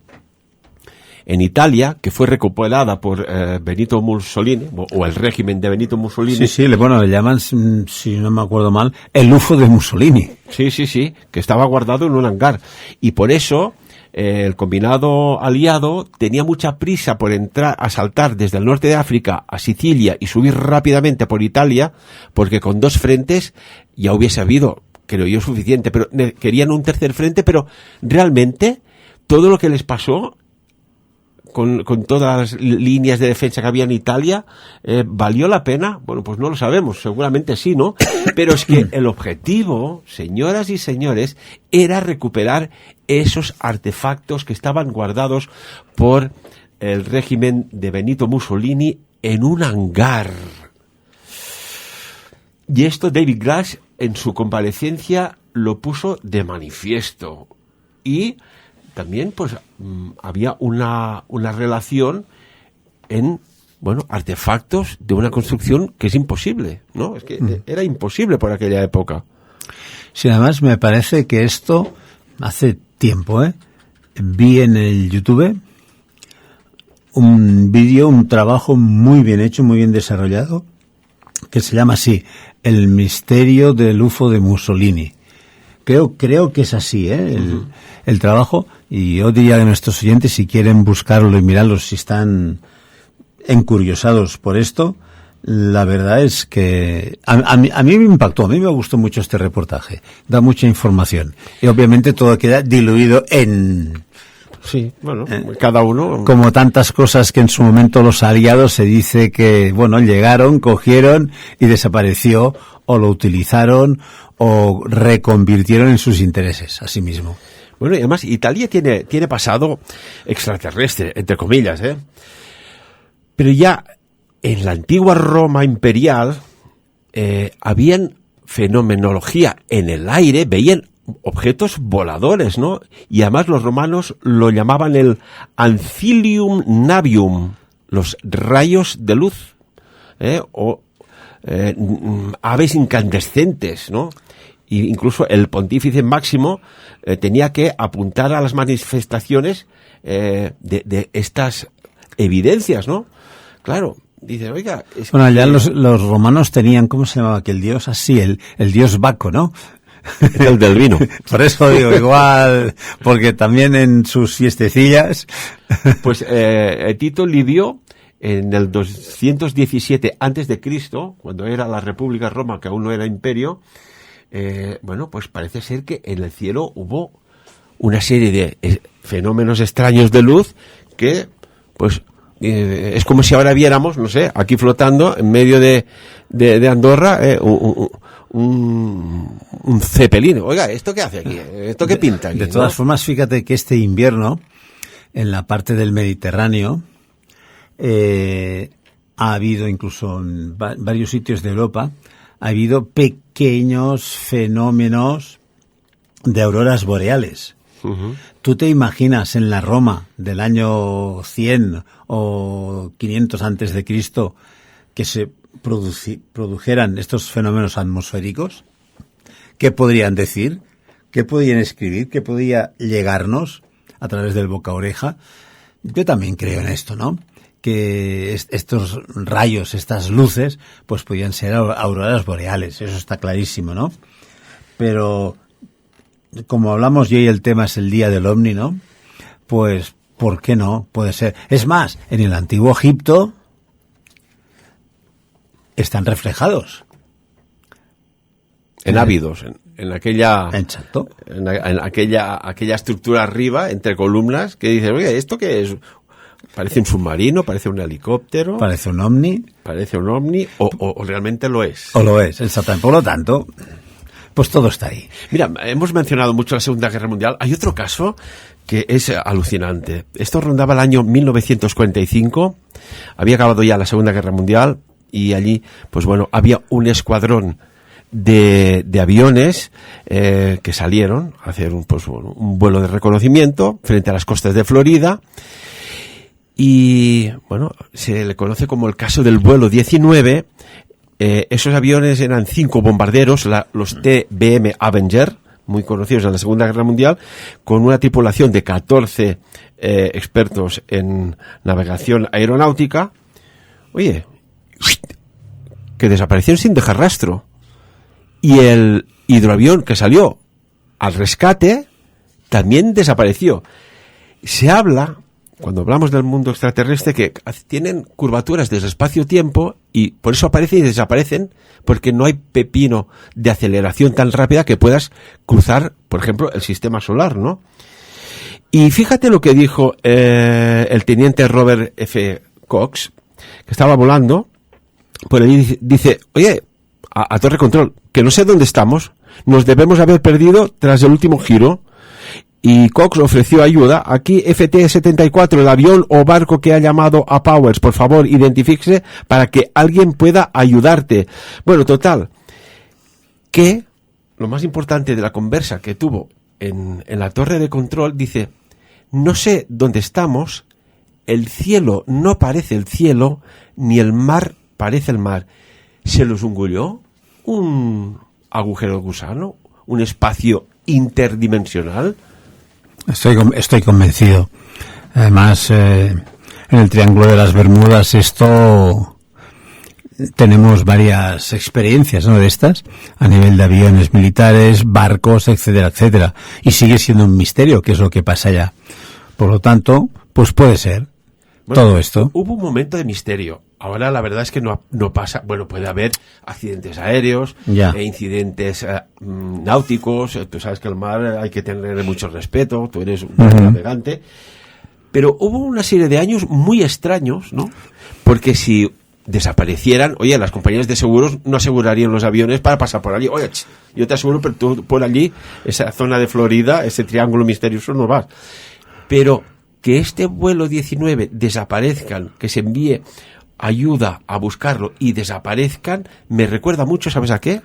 en Italia, que fue recuperada por Benito Mussolini, o el régimen de Benito Mussolini. Sí, le llaman, si no me acuerdo mal, el UFO de Mussolini. Sí, que estaba guardado en un hangar. Y por eso el combinado aliado tenía mucha prisa por a saltar desde el norte de África a Sicilia y subir rápidamente por Italia, porque con dos frentes ya hubiese habido, creo yo, suficiente, pero querían un tercer frente, pero realmente todo lo que les pasó con todas las líneas de defensa que había en Italia, ¿valió la pena? Bueno, pues no lo sabemos, seguramente sí, ¿no? Pero es que el objetivo, señoras y señores, era recuperar esos artefactos que estaban guardados por el régimen de Benito Mussolini en un hangar. Y esto David Grush en su comparecencia lo puso de manifiesto. Y también, pues, había una relación en, artefactos de una construcción que es imposible, ¿no? Es que era imposible por aquella época. Sí, además me parece que esto hace tiempo, vi en el YouTube un vídeo, un trabajo muy bien hecho, muy bien desarrollado, que se llama así, El misterio del UFO de Mussolini. Creo que es así, el trabajo, y yo diría a nuestros oyentes, si quieren buscarlo y mirarlo, si están encuriosados por esto, la verdad es que a mí me impactó, a mí me gustó mucho este reportaje, da mucha información, y obviamente todo queda diluido en... Sí, cada uno... Como tantas cosas que en su momento los aliados se dice que, llegaron, cogieron y desapareció, o lo utilizaron, o reconvirtieron en sus intereses, así mismo. Bueno, y además Italia tiene pasado extraterrestre, entre comillas, Pero ya en la antigua Roma imperial habían fenomenología en el aire, veían objetos voladores, ¿no? Y además los romanos lo llamaban el ancilium navium, los rayos de luz, aves incandescentes, ¿no? E incluso el pontífice máximo tenía que apuntar a las manifestaciones de estas evidencias, ¿no? Claro, dice, oiga... allá los romanos tenían, ¿cómo se llamaba aquel dios? Así, el dios Baco, ¿no? El del vino. Por eso digo, igual, porque también en sus fiestecillas. Pues Tito Livio, en el 217 antes de Cristo, cuando era la República Roma, que aún no era imperio, bueno, pues parece ser que en el cielo hubo una serie de fenómenos extraños de luz que, pues, es como si ahora viéramos, no sé, aquí flotando en medio de Andorra, un cepelín. Oiga, ¿esto qué hace aquí? ¿Esto qué pinta aquí? De todas formas, fíjate que este invierno, en la parte del Mediterráneo, ha habido, incluso en varios sitios de Europa, ha habido pequeños fenómenos de auroras boreales. Uh-huh. ¿Tú te imaginas en la Roma del año 100 o 500 antes de Cristo que se produjeran estos fenómenos atmosféricos? ¿Qué podrían decir? ¿Qué podrían escribir? ¿Qué podría llegarnos a través del boca a oreja? Yo también creo en esto, ¿no? Que estos rayos, estas luces, pues podían ser auroras boreales, eso está clarísimo, ¿no? Pero como hablamos y hoy el tema es el día del ovni, ¿no? Pues, ¿por qué no? Puede ser. Es más, en el antiguo Egipto están reflejados. En ávidos, en aquella... Exacto. En aquella estructura arriba, entre columnas, que dice, oye, ¿esto qué es? Parece un submarino, parece un helicóptero. Parece un ovni. Parece un ovni, o realmente lo es. O lo es, exactamente. Por lo tanto, pues todo está ahí. Mira, hemos mencionado mucho la Segunda Guerra Mundial. Hay otro caso que es alucinante. Esto rondaba el año 1945. Había acabado ya la Segunda Guerra Mundial y allí, pues bueno, había un escuadrón de aviones que salieron a hacer un vuelo de reconocimiento frente a las costas de Florida. Y, bueno, se le conoce como el caso del vuelo 19. Esos aviones eran 5 bombarderos, los TBM Avenger, muy conocidos en la Segunda Guerra Mundial, con una tripulación de 14 expertos en navegación aeronáutica. Oye, que desaparecieron sin dejar rastro. Y el hidroavión que salió al rescate también desapareció. Se habla, cuando hablamos del mundo extraterrestre, que tienen curvaturas desde espacio-tiempo y por eso aparecen y desaparecen, porque no hay pepino de aceleración tan rápida que puedas cruzar, por ejemplo, el sistema solar, ¿no? Y fíjate lo que dijo el teniente Robert F. Cox, que estaba volando, por ahí dice, oye, a torre control, que no sé dónde estamos, nos debemos haber perdido tras el último giro. Y Cox ofreció ayuda. Aquí FT-74, el avión o barco que ha llamado a Powers, por favor, identifíquese para que alguien pueda ayudarte. Bueno, total, que lo más importante de la conversa que tuvo en la torre de control, dice, no sé dónde estamos, el cielo no parece el cielo, ni el mar parece el mar. ¿Se los engulló un agujero de gusano? ¿Un espacio interdimensional? Estoy convencido. Además, en el Triángulo de las Bermudas esto tenemos varias experiencias, ¿no? De estas, a nivel de aviones militares, barcos, etcétera, etcétera. Y sigue siendo un misterio qué es lo que pasa allá. Por lo tanto, pues puede ser. Bueno, todo esto. Hubo un momento de misterio. Ahora la verdad es que no pasa. Bueno, puede haber accidentes aéreos, incidentes náuticos. Tú sabes que el mar hay que tenerle mucho respeto. Tú eres un navegante. Pero hubo una serie de años muy extraños, ¿no? Porque si desaparecieran, oye, las compañías de seguros no asegurarían los aviones para pasar por allí. Oye, yo te aseguro, pero tú por allí, esa zona de Florida, ese triángulo misterioso, no vas. Pero que este vuelo 19 desaparezcan, que se envíe ayuda a buscarlo y desaparezcan, me recuerda mucho, ¿sabes a qué?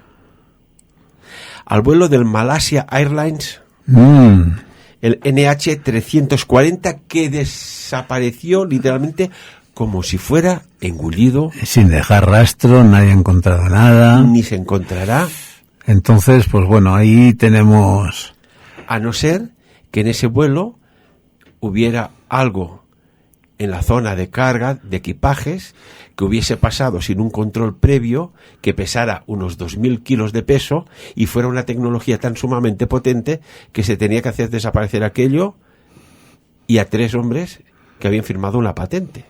Al vuelo del Malaysia Airlines, el NH340, que desapareció literalmente como si fuera engullido. Sin dejar rastro, nadie ha encontrado nada. Ni se encontrará. Entonces, pues bueno, ahí tenemos... A no ser que en ese vuelo hubiera algo en la zona de carga de equipajes que hubiese pasado sin un control previo, que pesara unos 2.000 kilos de peso y fuera una tecnología tan sumamente potente que se tenía que hacer desaparecer aquello y a 3 hombres que habían firmado una patente.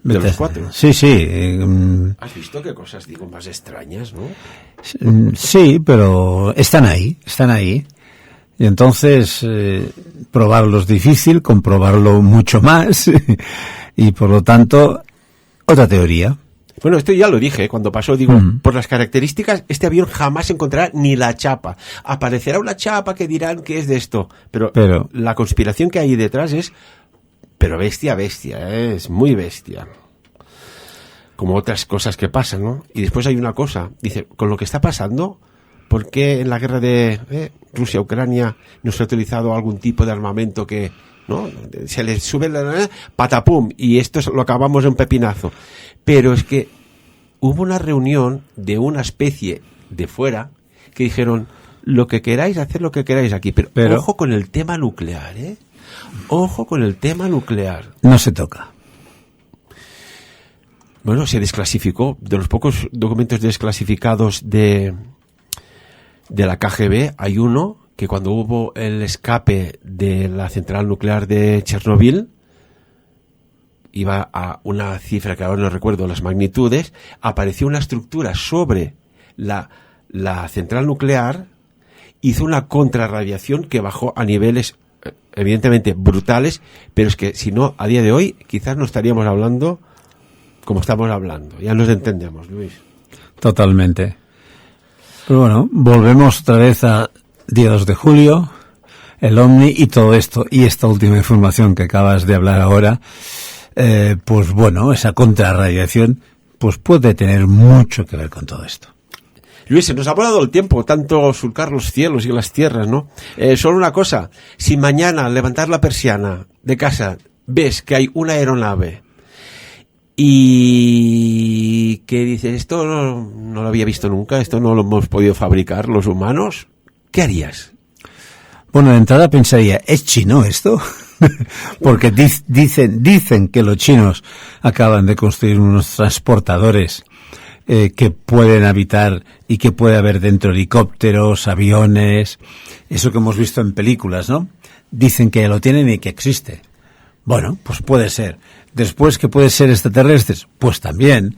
De los 4. Sí, sí. ¿Has visto qué cosas, digo, más extrañas, no? Sí, pero están ahí. Y entonces, probarlo es difícil, comprobarlo mucho más. Y por lo tanto, otra teoría. Bueno, esto ya lo dije cuando pasó, digo, por las características, este avión jamás encontrará ni la chapa. Aparecerá una chapa que dirán que es de esto, pero la conspiración que hay detrás es, pero bestia, es muy bestia. Como otras cosas que pasan, ¿no? Y después hay una cosa, dice, con lo que está pasando, ¿por qué en la guerra de Rusia-Ucrania no se ha utilizado algún tipo de armamento que, ¿no? Se les sube la patapum y esto lo acabamos de un pepinazo? Pero es que hubo una reunión de una especie de fuera que dijeron, lo que queráis, hacer lo que queráis aquí, pero ojo con el tema nuclear, ¿eh? Ojo con el tema nuclear. No se toca. Bueno, se desclasificó, de los pocos documentos desclasificados de la KGB, hay uno que cuando hubo el escape de la central nuclear de Chernobyl, iba a una cifra que ahora no recuerdo las magnitudes, apareció una estructura sobre la central nuclear, hizo una contrarradiación que bajó a niveles evidentemente brutales, pero es que si no, a día de hoy quizás no estaríamos hablando como estamos hablando. Ya nos entendemos, Luis. Totalmente. Pero bueno, volvemos otra vez a día 2 de julio, el OVNI y todo esto, y esta última información que acabas de hablar ahora, pues bueno, esa contrarradiación pues puede tener mucho que ver con todo esto. Luis, se nos ha volado el tiempo, tanto surcar los cielos y las tierras, ¿no? Solo una cosa, si mañana al levantar la persiana de casa ves que hay una aeronave y que dices, esto no lo había visto nunca, esto no lo hemos podido fabricar los humanos, ¿qué harías? Bueno, de entrada pensaría, ¿es chino esto? Porque dicen que los chinos acaban de construir unos transportadores que pueden habitar y que puede haber dentro helicópteros, aviones, eso que hemos visto en películas, ¿no? Dicen que lo tienen y que existe. Bueno, pues puede ser. Después, que puede ser extraterrestres, pues también.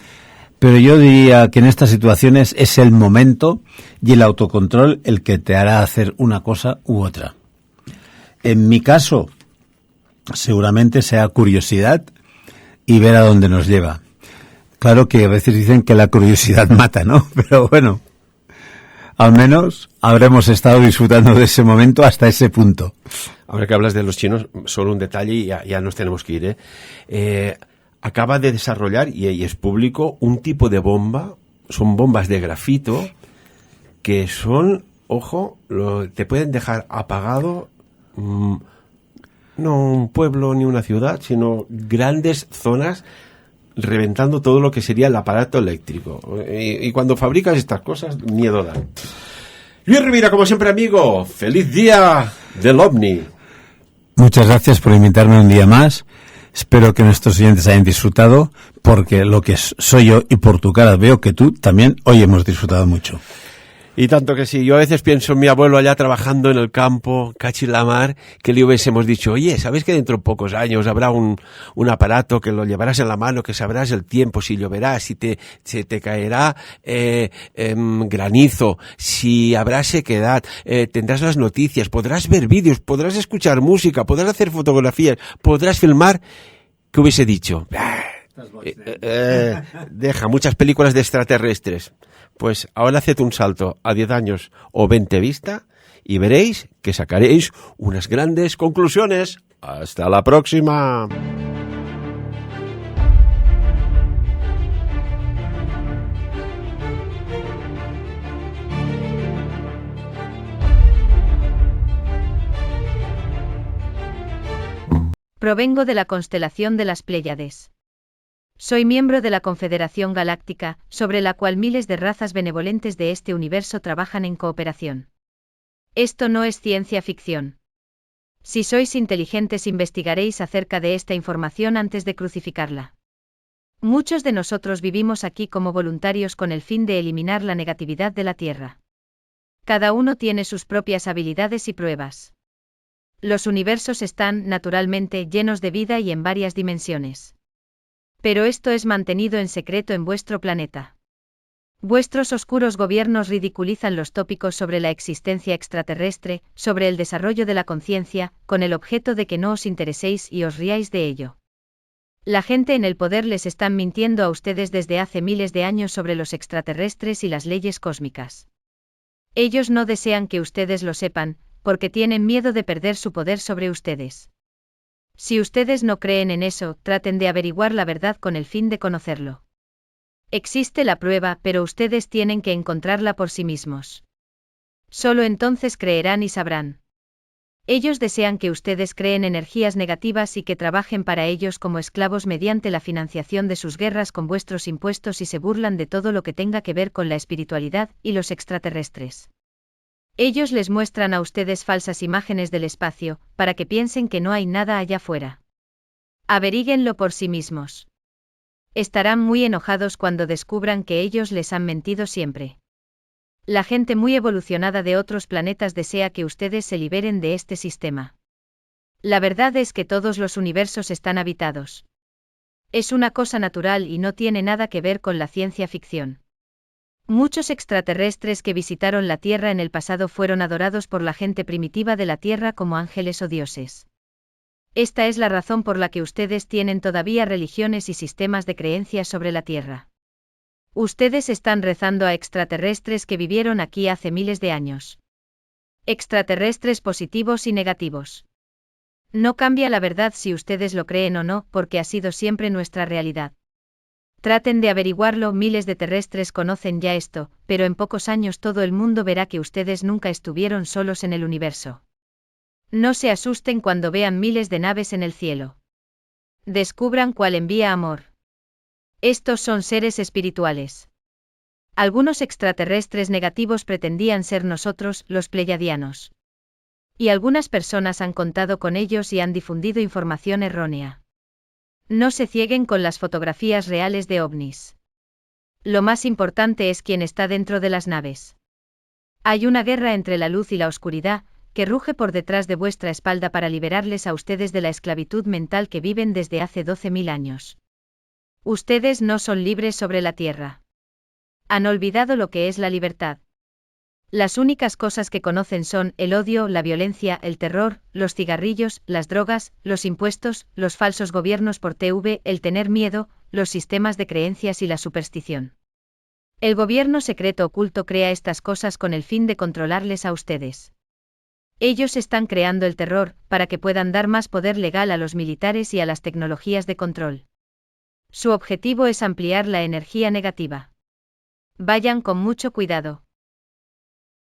Pero yo diría que en estas situaciones es el momento y el autocontrol el que te hará hacer una cosa u otra. En mi caso, seguramente sea curiosidad y ver a dónde nos lleva. Claro que a veces dicen que la curiosidad mata, ¿no? Pero bueno, al menos habremos estado disfrutando de ese momento hasta ese punto. Ahora que hablas de los chinos, solo un detalle y ya nos tenemos que ir, acaba de desarrollar, y es público, un tipo de bomba, son bombas de grafito, que son, ojo, te pueden dejar apagado, no un pueblo ni una ciudad, sino grandes zonas, reventando todo lo que sería el aparato eléctrico. Y cuando fabricas estas cosas, miedo da. Luis Rivera, como siempre, amigo, feliz día del OVNI. Muchas gracias por invitarme un día más. Espero que nuestros oyentes hayan disfrutado, porque lo que soy yo y por tu cara veo que tú también hoy hemos disfrutado mucho. Y tanto que sí, yo a veces pienso en mi abuelo allá trabajando en el campo, cachilamar, que le hubiésemos dicho, oye, ¿sabes que dentro de pocos años habrá un aparato que lo llevarás en la mano, que sabrás el tiempo, si lloverá, si se te caerá granizo, si habrá sequedad, tendrás las noticias, podrás ver vídeos, podrás escuchar música, podrás hacer fotografías, podrás filmar? ¿Qué hubiese dicho? Deja muchas películas de extraterrestres. Pues ahora haced un salto a 10 años o 20 vista y veréis que sacaréis unas grandes conclusiones. ¡Hasta la próxima! Provengo de la constelación de las Pléyades. Soy miembro de la Confederación Galáctica, sobre la cual miles de razas benevolentes de este universo trabajan en cooperación. Esto no es ciencia ficción. Si sois inteligentes, investigaréis acerca de esta información antes de crucificarla. Muchos de nosotros vivimos aquí como voluntarios con el fin de eliminar la negatividad de la Tierra. Cada uno tiene sus propias habilidades y pruebas. Los universos están, naturalmente, llenos de vida y en varias dimensiones. Pero esto es mantenido en secreto en vuestro planeta. Vuestros oscuros gobiernos ridiculizan los tópicos sobre la existencia extraterrestre, sobre el desarrollo de la conciencia, con el objeto de que no os intereséis y os riáis de ello. La gente en el poder les están mintiendo a ustedes desde hace miles de años sobre los extraterrestres y las leyes cósmicas. Ellos no desean que ustedes lo sepan, porque tienen miedo de perder su poder sobre ustedes. Si ustedes no creen en eso, traten de averiguar la verdad con el fin de conocerlo. Existe la prueba, pero ustedes tienen que encontrarla por sí mismos. Solo entonces creerán y sabrán. Ellos desean que ustedes creen energías negativas y que trabajen para ellos como esclavos mediante la financiación de sus guerras con vuestros impuestos y se burlan de todo lo que tenga que ver con la espiritualidad y los extraterrestres. Ellos les muestran a ustedes falsas imágenes del espacio, para que piensen que no hay nada allá afuera. Averíguenlo por sí mismos. Estarán muy enojados cuando descubran que ellos les han mentido siempre. La gente muy evolucionada de otros planetas desea que ustedes se liberen de este sistema. La verdad es que todos los universos están habitados. Es una cosa natural y no tiene nada que ver con la ciencia ficción. Muchos extraterrestres que visitaron la Tierra en el pasado fueron adorados por la gente primitiva de la Tierra como ángeles o dioses. Esta es la razón por la que ustedes tienen todavía religiones y sistemas de creencias sobre la Tierra. Ustedes están rezando a extraterrestres que vivieron aquí hace miles de años. Extraterrestres positivos y negativos. No cambia la verdad si ustedes lo creen o no, porque ha sido siempre nuestra realidad. Traten de averiguarlo, miles de terrestres conocen ya esto, pero en pocos años todo el mundo verá que ustedes nunca estuvieron solos en el universo. No se asusten cuando vean miles de naves en el cielo. Descubran cuál envía amor. Estos son seres espirituales. Algunos extraterrestres negativos pretendían ser nosotros, los pleyadianos. Y algunas personas han contado con ellos y han difundido información errónea. No se cieguen con las fotografías reales de ovnis. Lo más importante es quién está dentro de las naves. Hay una guerra entre la luz y la oscuridad, que ruge por detrás de vuestra espalda para liberarles a ustedes de la esclavitud mental que viven desde hace 12.000 años. Ustedes no son libres sobre la Tierra. Han olvidado lo que es la libertad. Las únicas cosas que conocen son el odio, la violencia, el terror, los cigarrillos, las drogas, los impuestos, los falsos gobiernos por TV, el tener miedo, los sistemas de creencias y la superstición. El gobierno secreto oculto crea estas cosas con el fin de controlarles a ustedes. Ellos están creando el terror, para que puedan dar más poder legal a los militares y a las tecnologías de control. Su objetivo es ampliar la energía negativa. Vayan con mucho cuidado.